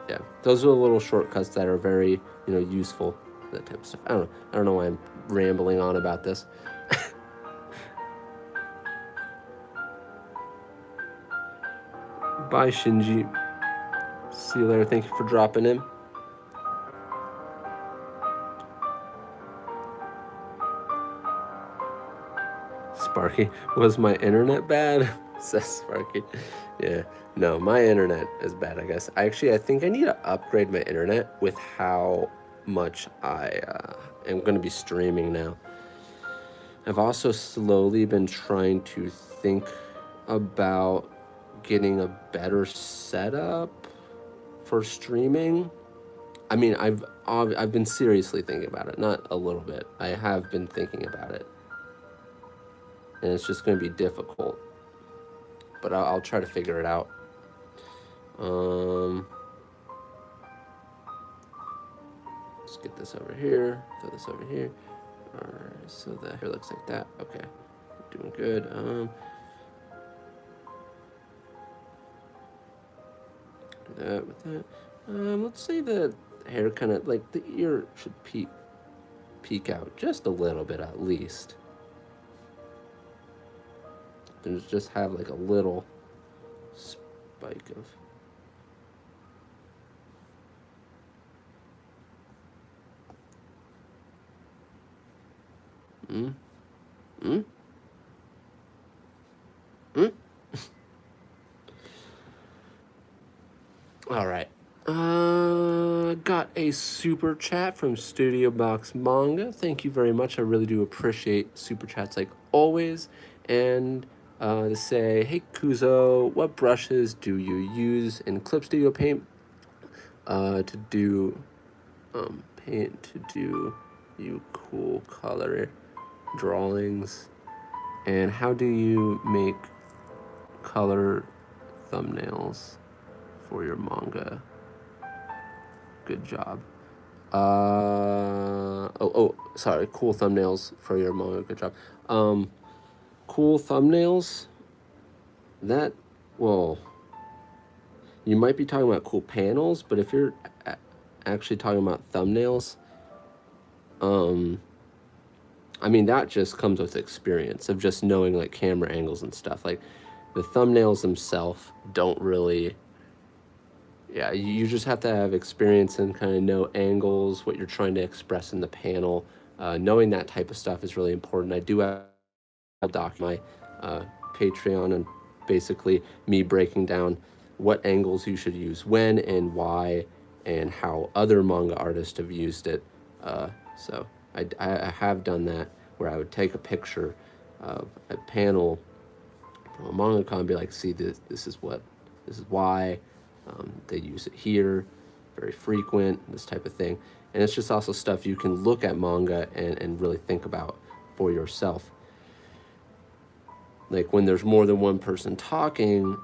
Yeah, those are the little shortcuts that are very, you know, useful. That type of stuff. I don't know why I'm rambling on about this. Bye, Shinji. See you later. Thank you for dropping in. Sparky, was my internet bad? Says Sparky. Yeah, no, my internet is bad, I guess. I think I need to upgrade my internet with how much I am going to be streaming now. I've also slowly been trying to think about getting a better setup for streaming. I mean, I've been seriously thinking about it, not a little bit. I have been thinking about it, and it's just going to be difficult. But I'll try to figure it out. Let's get this over here. Throw this over here. Alright, so that here looks like that. Okay, doing good. Do that with that. Let's say that The hair kind of, like, the ear should peek out just a little bit at least. And just have like a little spike of. Mm? Mm? Mm? All right. Got a super chat from Studio Box Manga. Thank you very much. I really do appreciate super chats like always. And to say, hey Kuzo, what brushes do you use in Clip Studio Paint to do you cool color drawings? And how do you make color thumbnails for your manga? Good job. Sorry, cool thumbnails for your manga. Good job. Cool thumbnails. That, well, you might be talking about cool panels, but if you're actually talking about thumbnails, I mean, that just comes with experience of just knowing like camera angles and stuff. Like the thumbnails themselves don't really, yeah, you just have to have experience and kind of know angles, what you're trying to express in the panel. Knowing that type of stuff is really important. I do have a doc my Patreon and basically me breaking down what angles you should use when and why and how other manga artists have used it. So I have done that where I would take a picture of a panel from a mangaka and be like, see, this is why they use it here, very frequent, this type of thing. And it's just also stuff you can look at manga and really think about for yourself. Like when there's more than one person talking,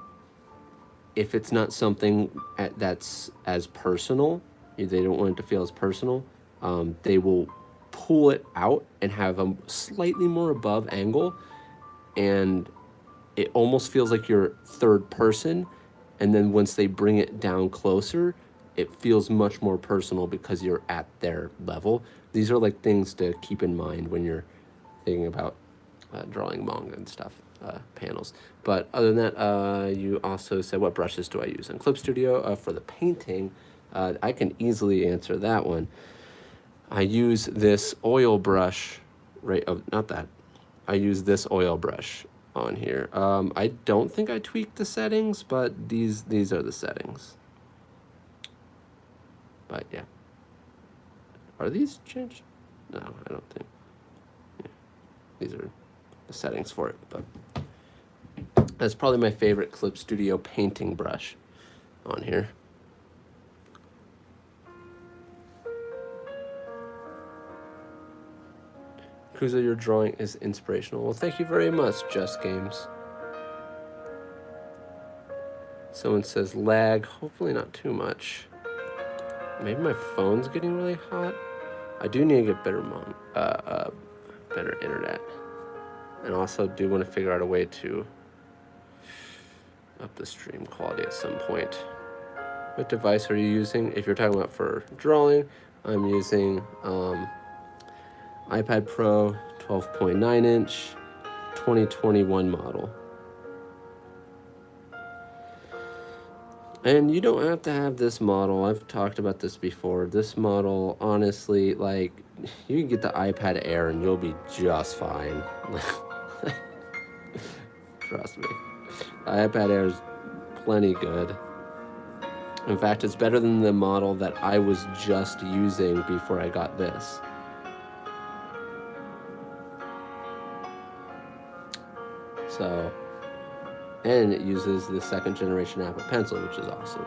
if it's not something that's as personal, they don't want it to feel as personal, they will pull it out and have a slightly more above angle, and it almost feels like you're third person. And then once they bring it down closer, it feels much more personal because you're at their level. These are like things to keep in mind when you're thinking about drawing manga and stuff, panels. But other than that, you also said, what brushes do I use in Clip Studio for the painting? I can easily answer that one. I use this oil brush, right? Oh, not that. I use this oil brush on here. I don't think I tweaked the settings, but these are the settings. But yeah. Are these changed? No, I don't think. Yeah. These are the settings for it, but that's probably my favorite Clip Studio painting brush on here. Kuzo, your drawing is inspirational. Well, thank you very much, Just Games. Someone says lag. Hopefully not too much. Maybe my phone's getting really hot. I do need to get better better internet. And also do want to figure out a way to up the stream quality at some point. What device are you using? If you're talking about for drawing, I'm using iPad Pro 12.9 inch 2021 model. And you don't have to have this model. I've talked about this before. This model, honestly, like, you can get the iPad Air and you'll be just fine. Trust me. The iPad Air is plenty good. In fact, it's better than the model that I was just using before I got this. So, and it uses the second generation Apple Pencil, which is awesome.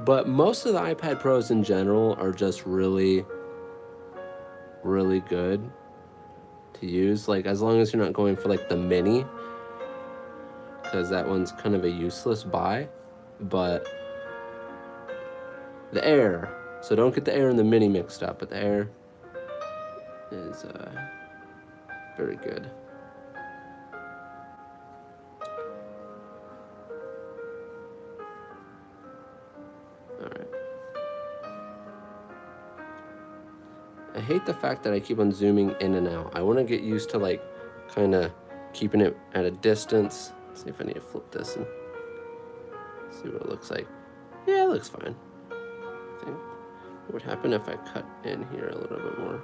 But most of the iPad Pros in general are just really, really good to use. Like, as long as you're not going for like the mini, because that one's kind of a useless buy. But the Air, so don't get the Air and the mini mixed up, but the Air is very good. I hate the fact that I keep on zooming in and out. I want to get used to like kind of keeping it at a distance. Let's see if I need to flip this and see what it looks like. Yeah, it looks fine. I think. What would happen if I cut in here a little bit more?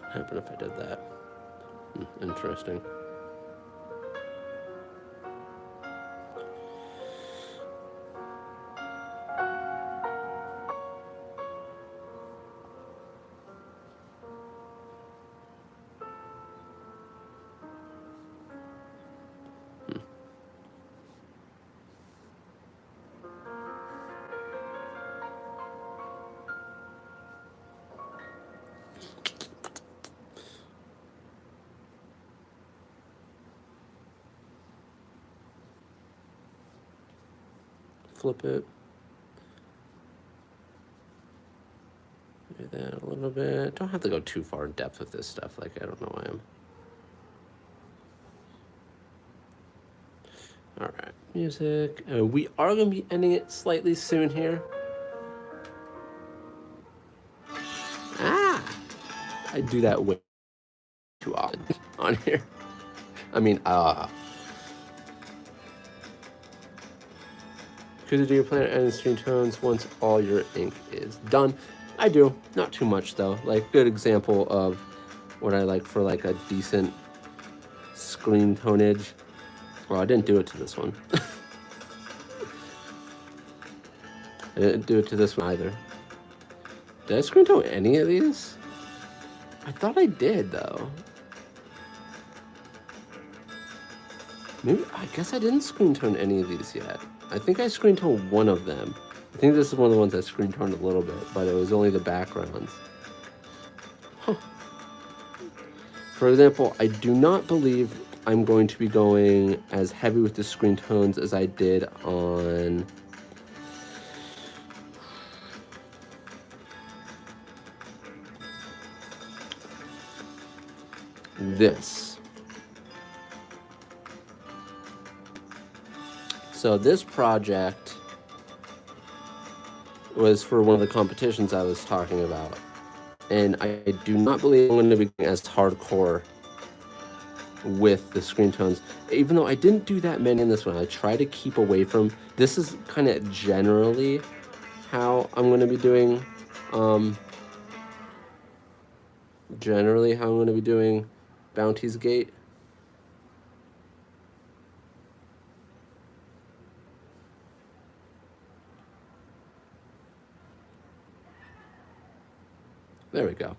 What would happen if I did that? Interesting. Flip it. Do that a little bit. Don't have to go too far in depth with this stuff. Like, I don't know why I'm. All right, music. We are going to be ending it slightly soon here. I do that way too often on here. I mean, Could do your plan and screen tones once all your ink is done? I do, not too much though. Like, good example of what I like for like a decent screen tonage. Well, I didn't do it to this one. I didn't do it to this one either. Did I screen tone any of these? I thought I did though. Maybe, I guess I didn't screen tone any of these yet. I think I screen toned one of them. I think this is one of the ones I screen toned a little bit, but it was only the backgrounds. Huh. For example, I do not believe I'm going to be going as heavy with the screen tones as I did on this. So this project was for one of the competitions I was talking about. And I do not believe I'm going to be as hardcore with the screen tones, even though I didn't do that many in this one. I try to keep away from, this is kind of generally how I'm going to be doing, Bounty's Gate. There we go.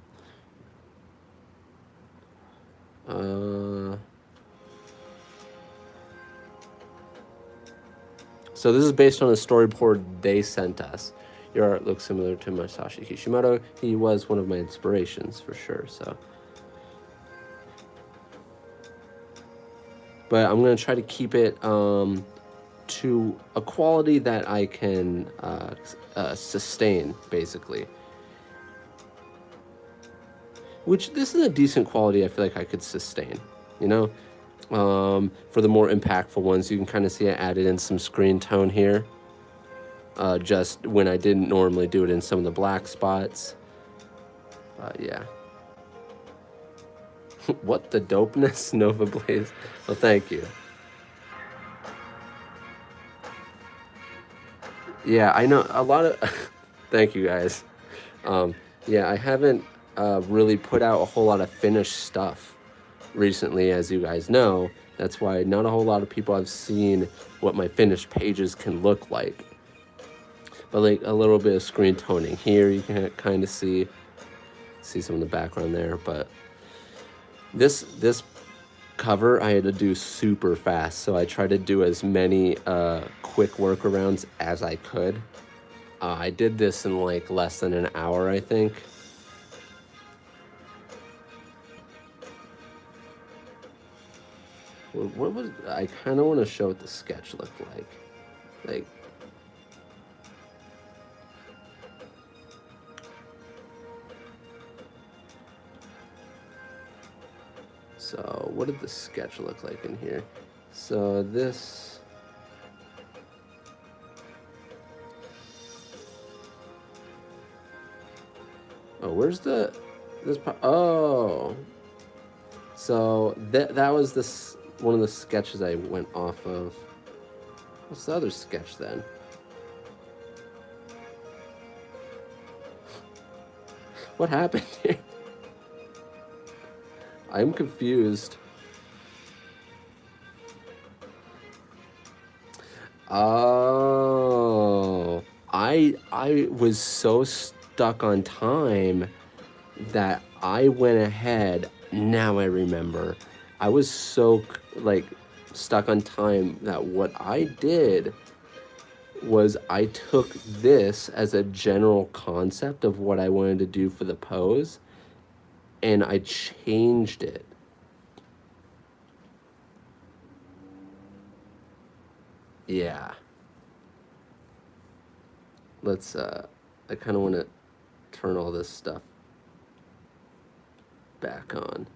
So this is based on a storyboard they sent us. Your art looks similar to Masashi Kishimoto. He was one of my inspirations for sure. So, but I'm gonna try to keep it to a quality that I can sustain, basically. Which, this is a decent quality I feel like I could sustain, you know? For the more impactful ones, you can kind of see I added in some screen tone here. Just when I didn't normally do it in some of the black spots. Yeah. What the dopeness, Nova Blaze? Well, thank you. Yeah, I know a lot of... Thank you, guys. Yeah, I haven't really put out a whole lot of finished stuff recently, as you guys know. That's why not a whole lot of people have seen what my finished pages can look like. But like a little bit of screen toning here, you can kind of see some of the background there. But this cover I had to do super fast, so I tried to do as many quick workarounds as I could. I did this in like less than an hour, I think. What was, I kind of want to show what the sketch looked like. Like, So what did the sketch look like in here? So this, oh, where's this part? Oh, so that was this one of the sketches I went off of. What's the other sketch then? What happened here? I'm confused. Oh, I was so stuck on time that I went ahead. Now I remember. I was so like stuck on time that what I did was I took this as a general concept of what I wanted to do for the pose, and I changed it. Yeah. Let's, I kind of want to turn all this stuff back on.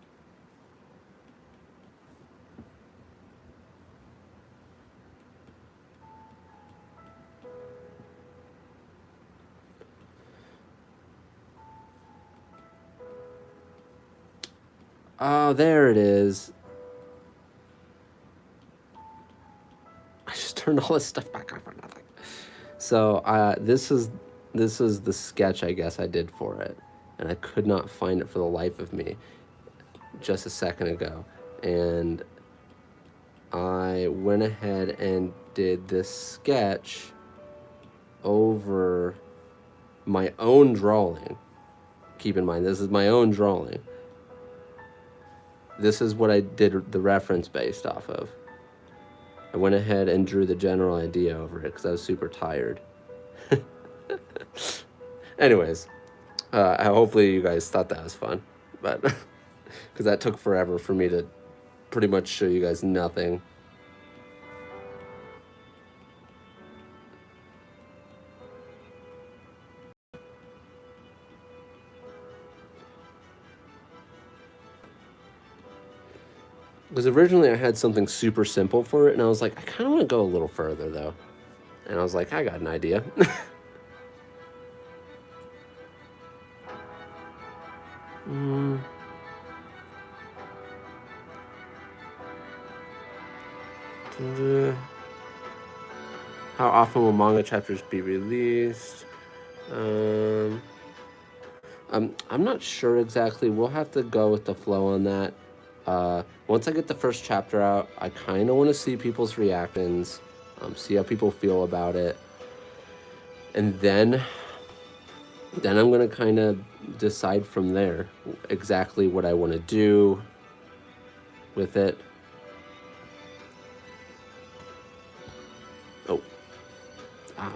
Oh, there it is. I just turned all this stuff back on for nothing. So this is the sketch I guess I did for it, and I could not find it for the life of me just a second ago, and I went ahead and did this sketch over my own drawing. Keep in mind, this is my own drawing. This is what I did the reference based off of. I went ahead and drew the general idea over it because I was super tired. Anyways, hopefully you guys thought that was fun, but because that took forever for me to pretty much show you guys nothing. Because originally I had something super simple for it, and I was like, I kind of want to go a little further though. And I was like, I got an idea. How often will manga chapters be released? I'm not sure exactly. We'll have to go with the flow on that. Once I get the first chapter out, I kind of want to see people's reactions, see how people feel about it, and then I'm gonna kind of decide from there exactly what I want to do with it. Oh,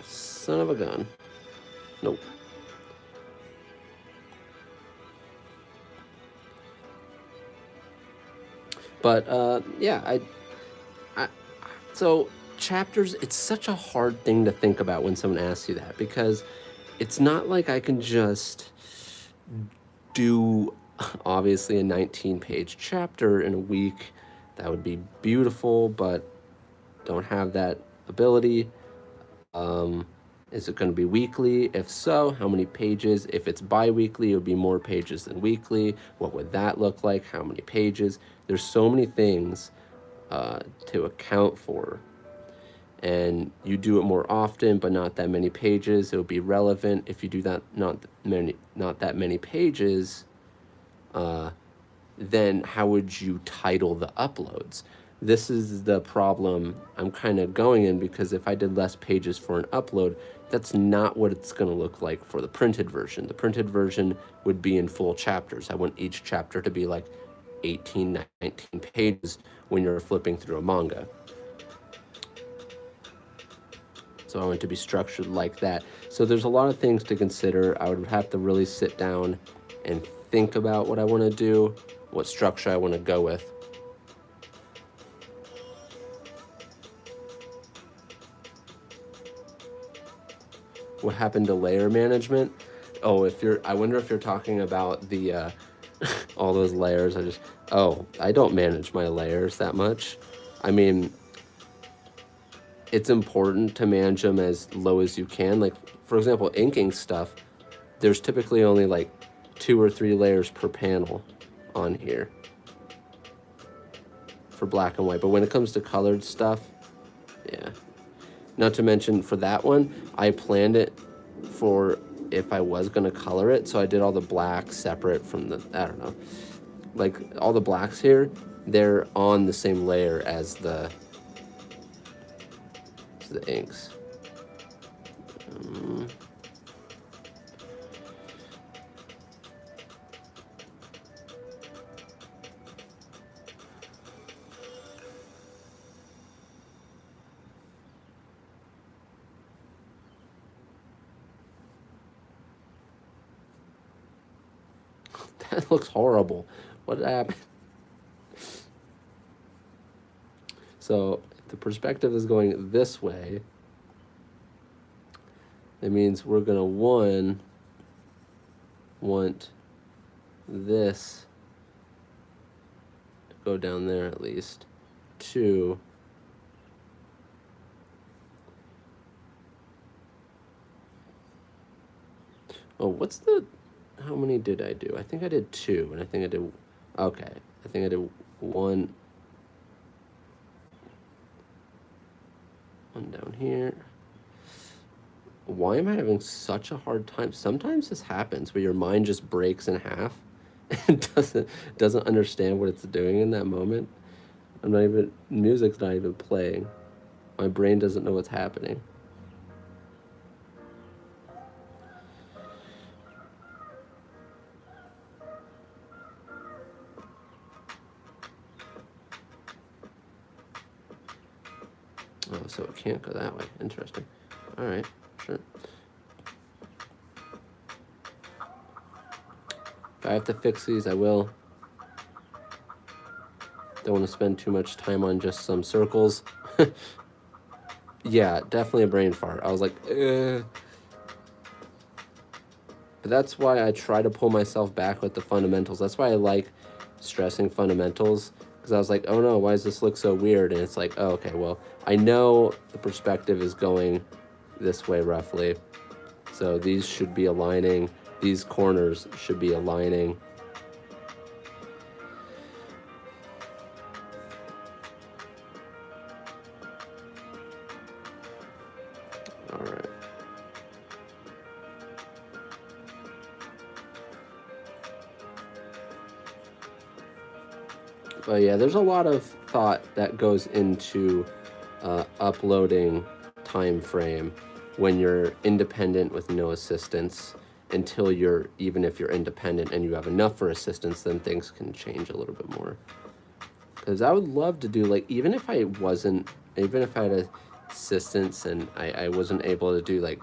son of a gun! Nope. But yeah, so chapters, it's such a hard thing to think about when someone asks you that, because it's not like I can just do obviously a 19-page chapter in a week. That would be beautiful, but don't have that ability. Is it going to be weekly? If so, how many pages? If it's bi-weekly, it would be more pages than weekly. What would that look like? How many pages? There's so many things to account for. And you do it more often, but not that many pages, it would be relevant. If you do that not that many pages, then how would you title the uploads? This is the problem I'm kind of going in, because if I did less pages for an upload, that's not what it's going to look like for the printed version. The printed version would be in full chapters. I want each chapter to be like 18, 19 pages when you're flipping through a manga. So I want it to be structured like that. So there's a lot of things to consider. I would have to really sit down and think about what I want to do, what structure I want to go with. What happened to layer management? Oh, I wonder if you're talking about the all those layers. I don't manage my layers that much. I mean, it's important to manage them as low as you can. Like, for example, inking stuff, there's typically only like 2 or 3 layers per panel on here for black and white. But when it comes to colored stuff, yeah. Not to mention for that one, I planned it for if I was gonna color it, so I did all the blacks separate from the, I don't know, like all the blacks here, they're on the same layer as the inks. That looks horrible. What happened? So if the perspective is going this way, that means we're gonna want this to go down there at least. 2. Oh, what's the, how many did I do? I think I did 2, and I think I did, okay. I think I did one down here. Why am I having such a hard time? Sometimes this happens where your mind just breaks in half and doesn't understand what it's doing in that moment. Music's not even playing. My brain doesn't know what's happening. Oh, so it can't go that way. Interesting. All right, sure. If I have to fix these, I will. Don't want to spend too much time on just some circles. Yeah, definitely a brain fart. I was like, But that's why I try to pull myself back with the fundamentals. That's why I like stressing fundamentals, because I was like, oh no, why does this look so weird? And it's like, oh, okay, well, I know the perspective is going this way roughly. So these should be aligning. These corners should be aligning. All right. But yeah, there's a lot of thought that goes into uploading time frame when you're independent with no assistance, until even if you're independent and you have enough for assistance, then things can change a little bit more. Because I would love to do, like, even if I had assistance and I wasn't able to do like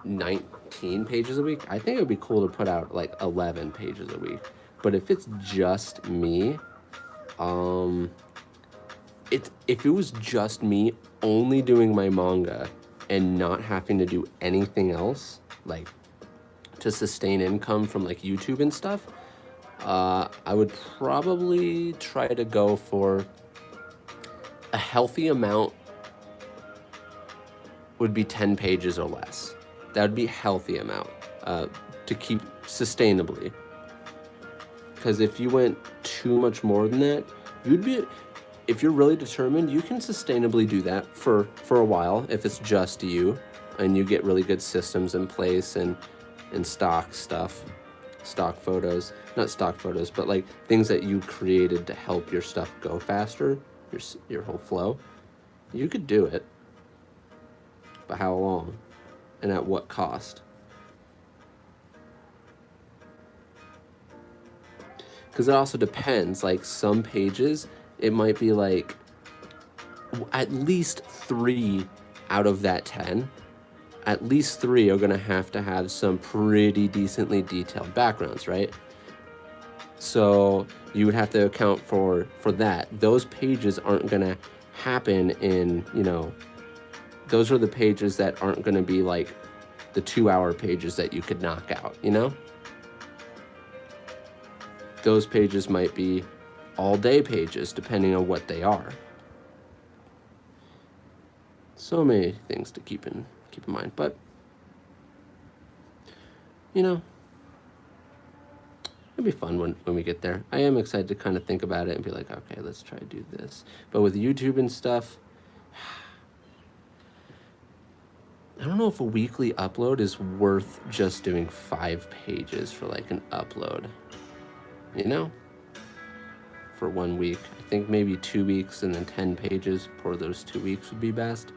19 pages a week, I think it would be cool to put out like 11 pages a week. But if it's just me, if it was just me only doing my manga and not having to do anything else, like to sustain income from like YouTube and stuff, I would probably try to go for a healthy amount. Would be 10 pages or less. That would be a healthy amount to keep sustainably. Because if you went too much more than that, if you're really determined, you can sustainably do that for a while if it's just you and you get really good systems in place and stock photos, not stock photos, but like things that you created to help your stuff go faster, your whole flow. You could do it, but how long and at what cost? Because it also depends. Like some pages, it might be like at least 3 out of that 10, at least 3 are gonna have to have some pretty decently detailed backgrounds, right? So you would have to account for that. Those pages aren't gonna happen in, those are the pages that aren't gonna be like the 2-hour pages that you could knock out, those pages might be all day pages, depending on what they are. So many things to keep in mind, but you know, it'll be fun when we get there. I am excited to kind of think about it and be like, okay, let's try to do this. But with YouTube and stuff, I don't know if a weekly upload is worth just doing 5 pages for like an upload, you know, for 1 week. I think maybe 2 weeks and then 10 pages for those 2 weeks would be best.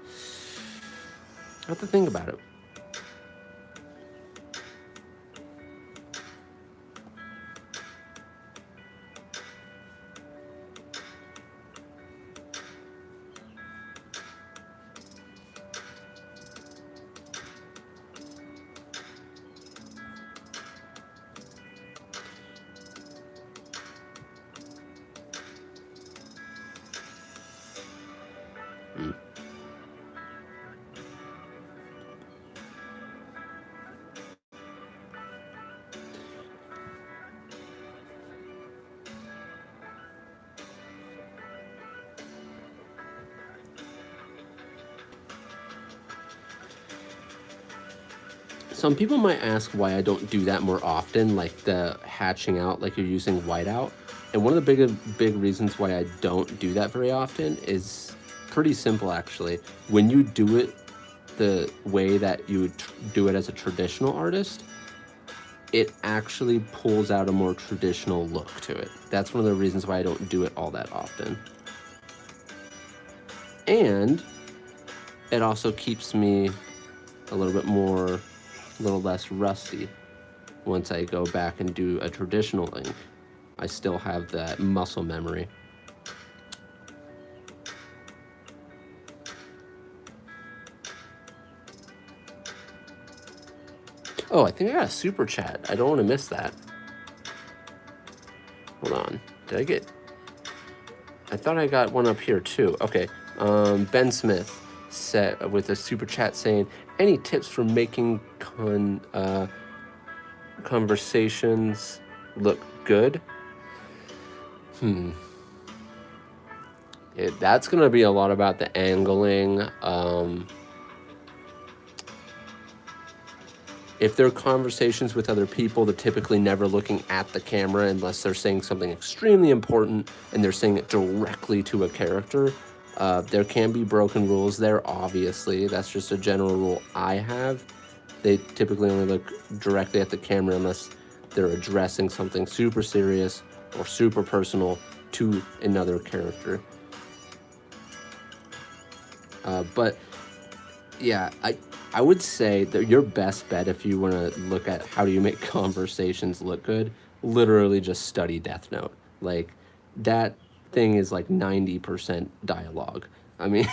I have to think about it. Some people might ask why I don't do that more often, like the hatching out, like you're using whiteout. And one of the big reasons why I don't do that very often is pretty simple, actually. When you do it the way that you would do it as a traditional artist, it actually pulls out a more traditional look to it. That's one of the reasons why I don't do it all that often. And it also keeps me a little less rusty once I go back and do a traditional ink. I still have that muscle memory. Oh, I think I got a super chat. I don't want to miss that. Hold on. Did I get... I thought I got one up here too. Okay. Ben Smith said with a super chat saying, any tips for making conversations look good? That's going to be a lot about the angling. If they're conversations with other people, they're typically never looking at the camera unless they're saying something extremely important and they're saying it directly to a character. There can be broken rules there, obviously. That's just a general rule I have. They typically only look directly at the camera unless they're addressing something super serious or super personal to another character. But yeah, I would say that your best bet if you want to look at how do you make conversations look good, literally just study Death Note. Like, that thing is like 90% dialogue. I mean,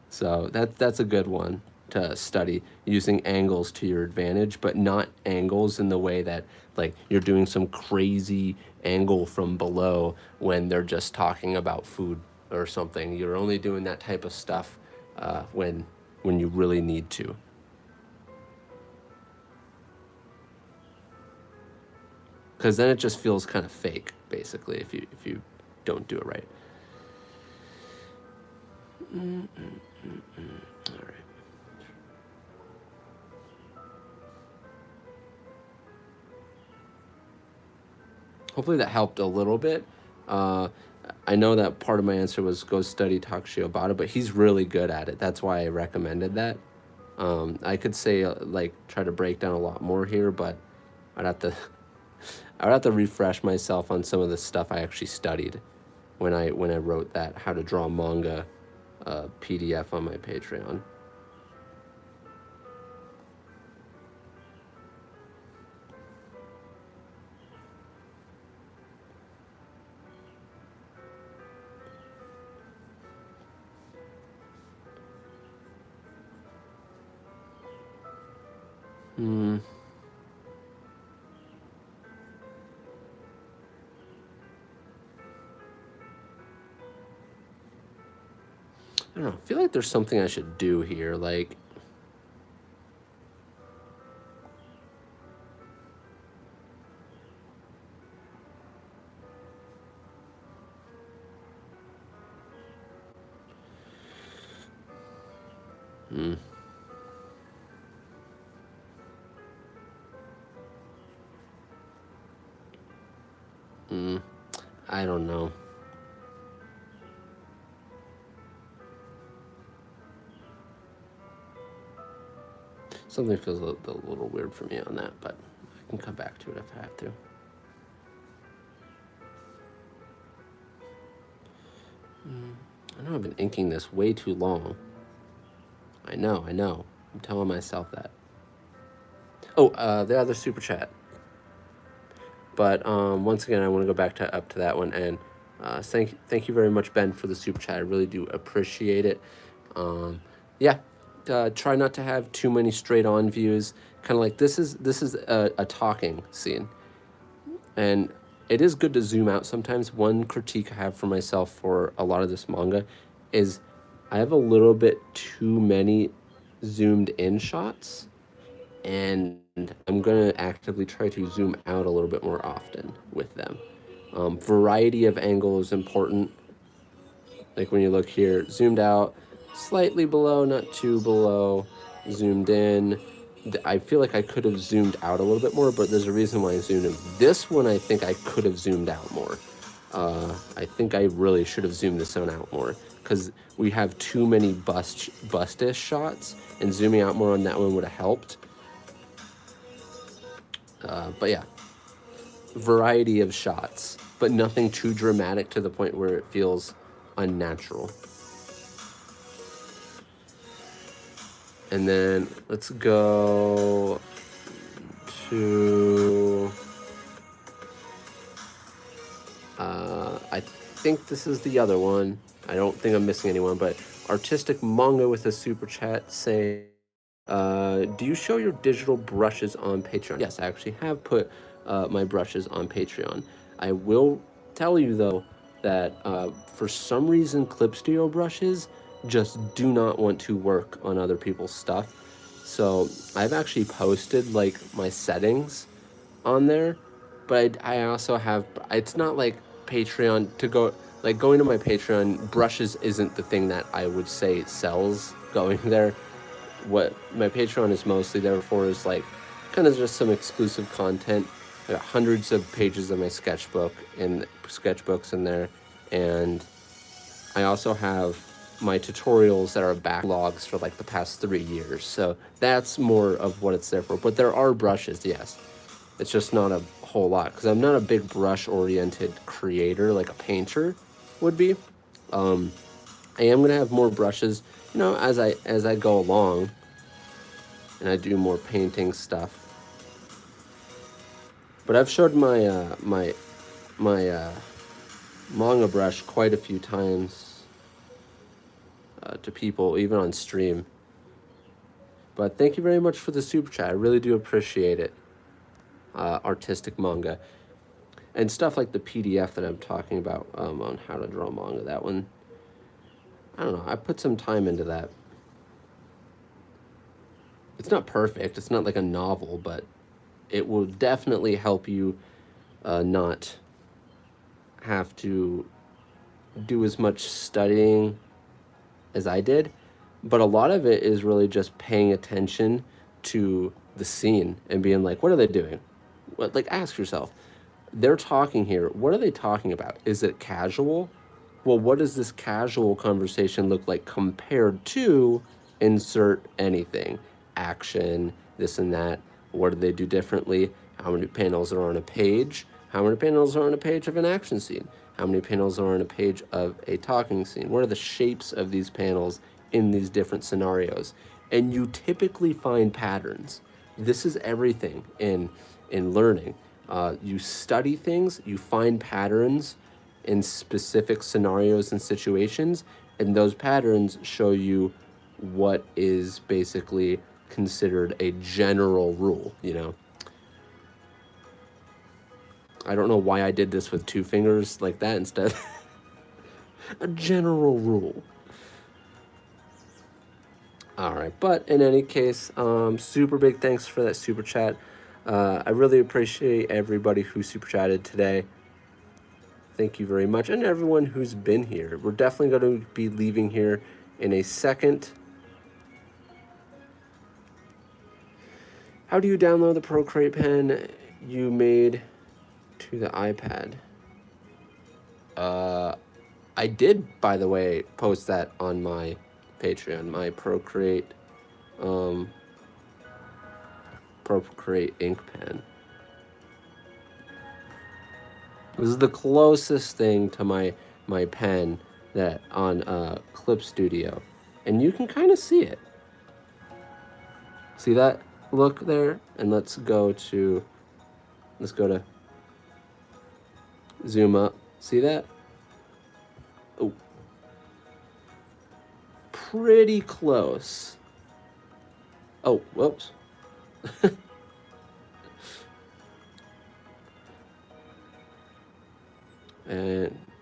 so that's a good one to study, using angles to your advantage, but not angles in the way that like you're doing some crazy angle from below when they're just talking about food or something. You're only doing that type of stuff when you really need to. Because then it just feels kind of fake, basically, if you don't do it right. All right. Hopefully that helped a little bit. I know that part of my answer was go study Takashi Obata, but he's really good at it. That's why I recommended that. I could say like try to break down a lot more here, but I'd have to refresh myself on some of the stuff I actually studied when I wrote that how to draw manga PDF on my Patreon. I don't know. I feel like there's something I should do here. Like, Mm. Mm. I don't know. Something feels a little weird for me on that, but I can come back to it if I have to. I know I've been inking this way too long. I know. I'm telling myself that. Oh, the other super chat. But once again, I want to go back to up to that one, and thank you very much, Ben, for the super chat. I really do appreciate it. Yeah, try not to have too many straight on views. Kind of like this is a talking scene, and it is good to zoom out sometimes. One critique I have for myself for a lot of this manga is I have a little bit too many zoomed in shots, and I'm going to actively try to zoom out a little bit more often with them. Variety of angle is important. Like when you look here, zoomed out, slightly below, not too below, zoomed in. I feel like I could have zoomed out a little bit more, but there's a reason why I zoomed in. This one, I think I could have zoomed out more. I think I really should have zoomed this one out more because we have too many bustish shots, and zooming out more on that one would have helped. But yeah, variety of shots, but nothing too dramatic to the point where it feels unnatural. And then let's go to, I think this is the other one. I don't think I'm missing anyone, but Artistic Manga with a super chat saying, do you show your digital brushes on Patreon? Yes, I actually have put my brushes on Patreon. I will tell you though that for some reason Clip Studio brushes just do not want to work on other people's stuff. So I've actually posted like my settings on there, but I also have, it's not like Patreon to go, like going to my Patreon, brushes isn't the thing that I would say sells going there. What my Patreon is mostly there for is like kind of just some exclusive content. I got hundreds of pages of my sketchbooks in there, and I also have my tutorials that are backlogs for like the past 3 years. So that's more of what it's there for. But there are brushes, yes. It's just not a whole lot because I'm not a big brush-oriented creator like a painter would be. I am gonna have more brushes, you know, as I go along, and I do more painting stuff. But I've showed my manga brush quite a few times to people, even on stream. But thank you very much for the super chat. I really do appreciate it. Artistic Manga. And stuff like the PDF that I'm talking about on how to draw manga. That one, I don't know. I put some time into that. It's not perfect. It's not like a novel, but it will definitely help you not have to do as much studying as I did. But a lot of it is really just paying attention to the scene and being like, what are they doing? What, like, ask yourself, they're talking here. What are they talking about? Is it casual? Well, what does this casual conversation look like compared to insert anything? Action, this and that. What do they do differently? How many panels are on a page? How many panels are on a page of an action scene? How many panels are on a page of a talking scene? What are the shapes of these panels in these different scenarios? And you typically find patterns. This is everything in learning. You study things, you find patterns in specific scenarios and situations, and those patterns show you what is basically considered a general rule, you know. I don't know why I did this with 2 fingers like that instead. A general rule. All right, but in any case, super big thanks for that super chat. I really appreciate everybody who super chatted today. Thank you very much, and everyone who's been here. We're definitely going to be leaving here in a second. How do you download the Procreate pen you made to the iPad? I did, by the way, post that on my Patreon, my Procreate ink pen. This is the closest thing to my pen that on Clip Studio, and you can kind of see it. See that look there? And let's go to zoom up. See that? Oh, pretty close. Oh, whoops.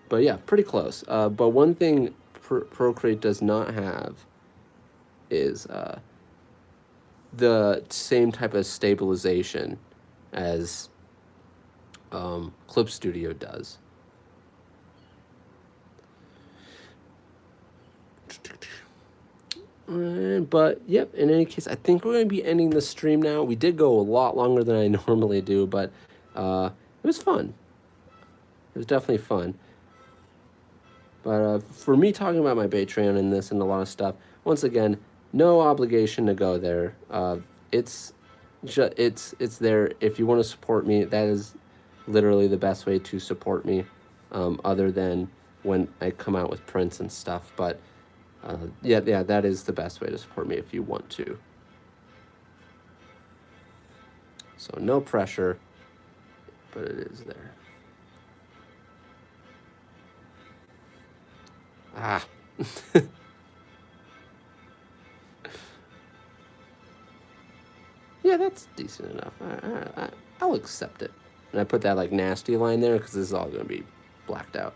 But yeah, pretty close. But one thing Procreate does not have is the same type of stabilization as Clip Studio does. But yep, in any case, I think we're going to be ending the stream now. We did go a lot longer than I normally do, but it was fun. It was definitely fun. But for me talking about my Patreon and this and a lot of stuff, once again, no obligation to go there. It's there if you want to support me. That is literally the best way to support me, other than when I come out with prints and stuff. But yeah, that is the best way to support me if you want to. So no pressure, but it is there. Ah. Yeah, that's decent enough. I'll accept it. And I put that like nasty line there because this is all going to be blacked out.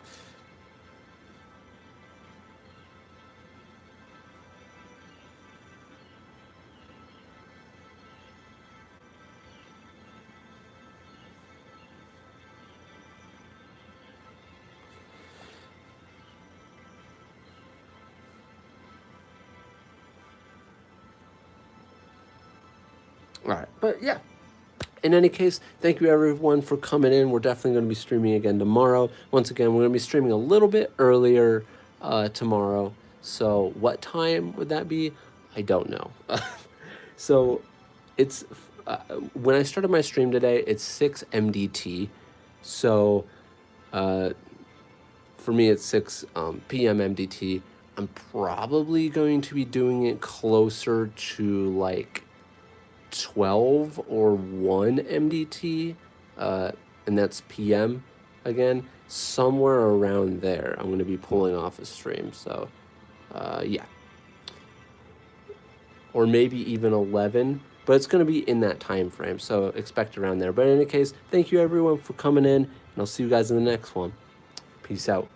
All right, but yeah. In any case, thank you everyone for coming in. We're definitely going to be streaming again tomorrow. Once again, we're going to be streaming a little bit earlier tomorrow. So what time would that be? I don't know. So it's when I started my stream today, it's 6 MDT. So for me, it's 6 p.m. MDT. I'm probably going to be doing it closer to like 12 or 1 MDT, and that's PM again, somewhere around there. I'm going to be pulling off a stream, so yeah. Or maybe even 11, but it's going to be in that time frame, so expect around there. But in any case, thank you everyone for coming in, and I'll see you guys in the next one. Peace out.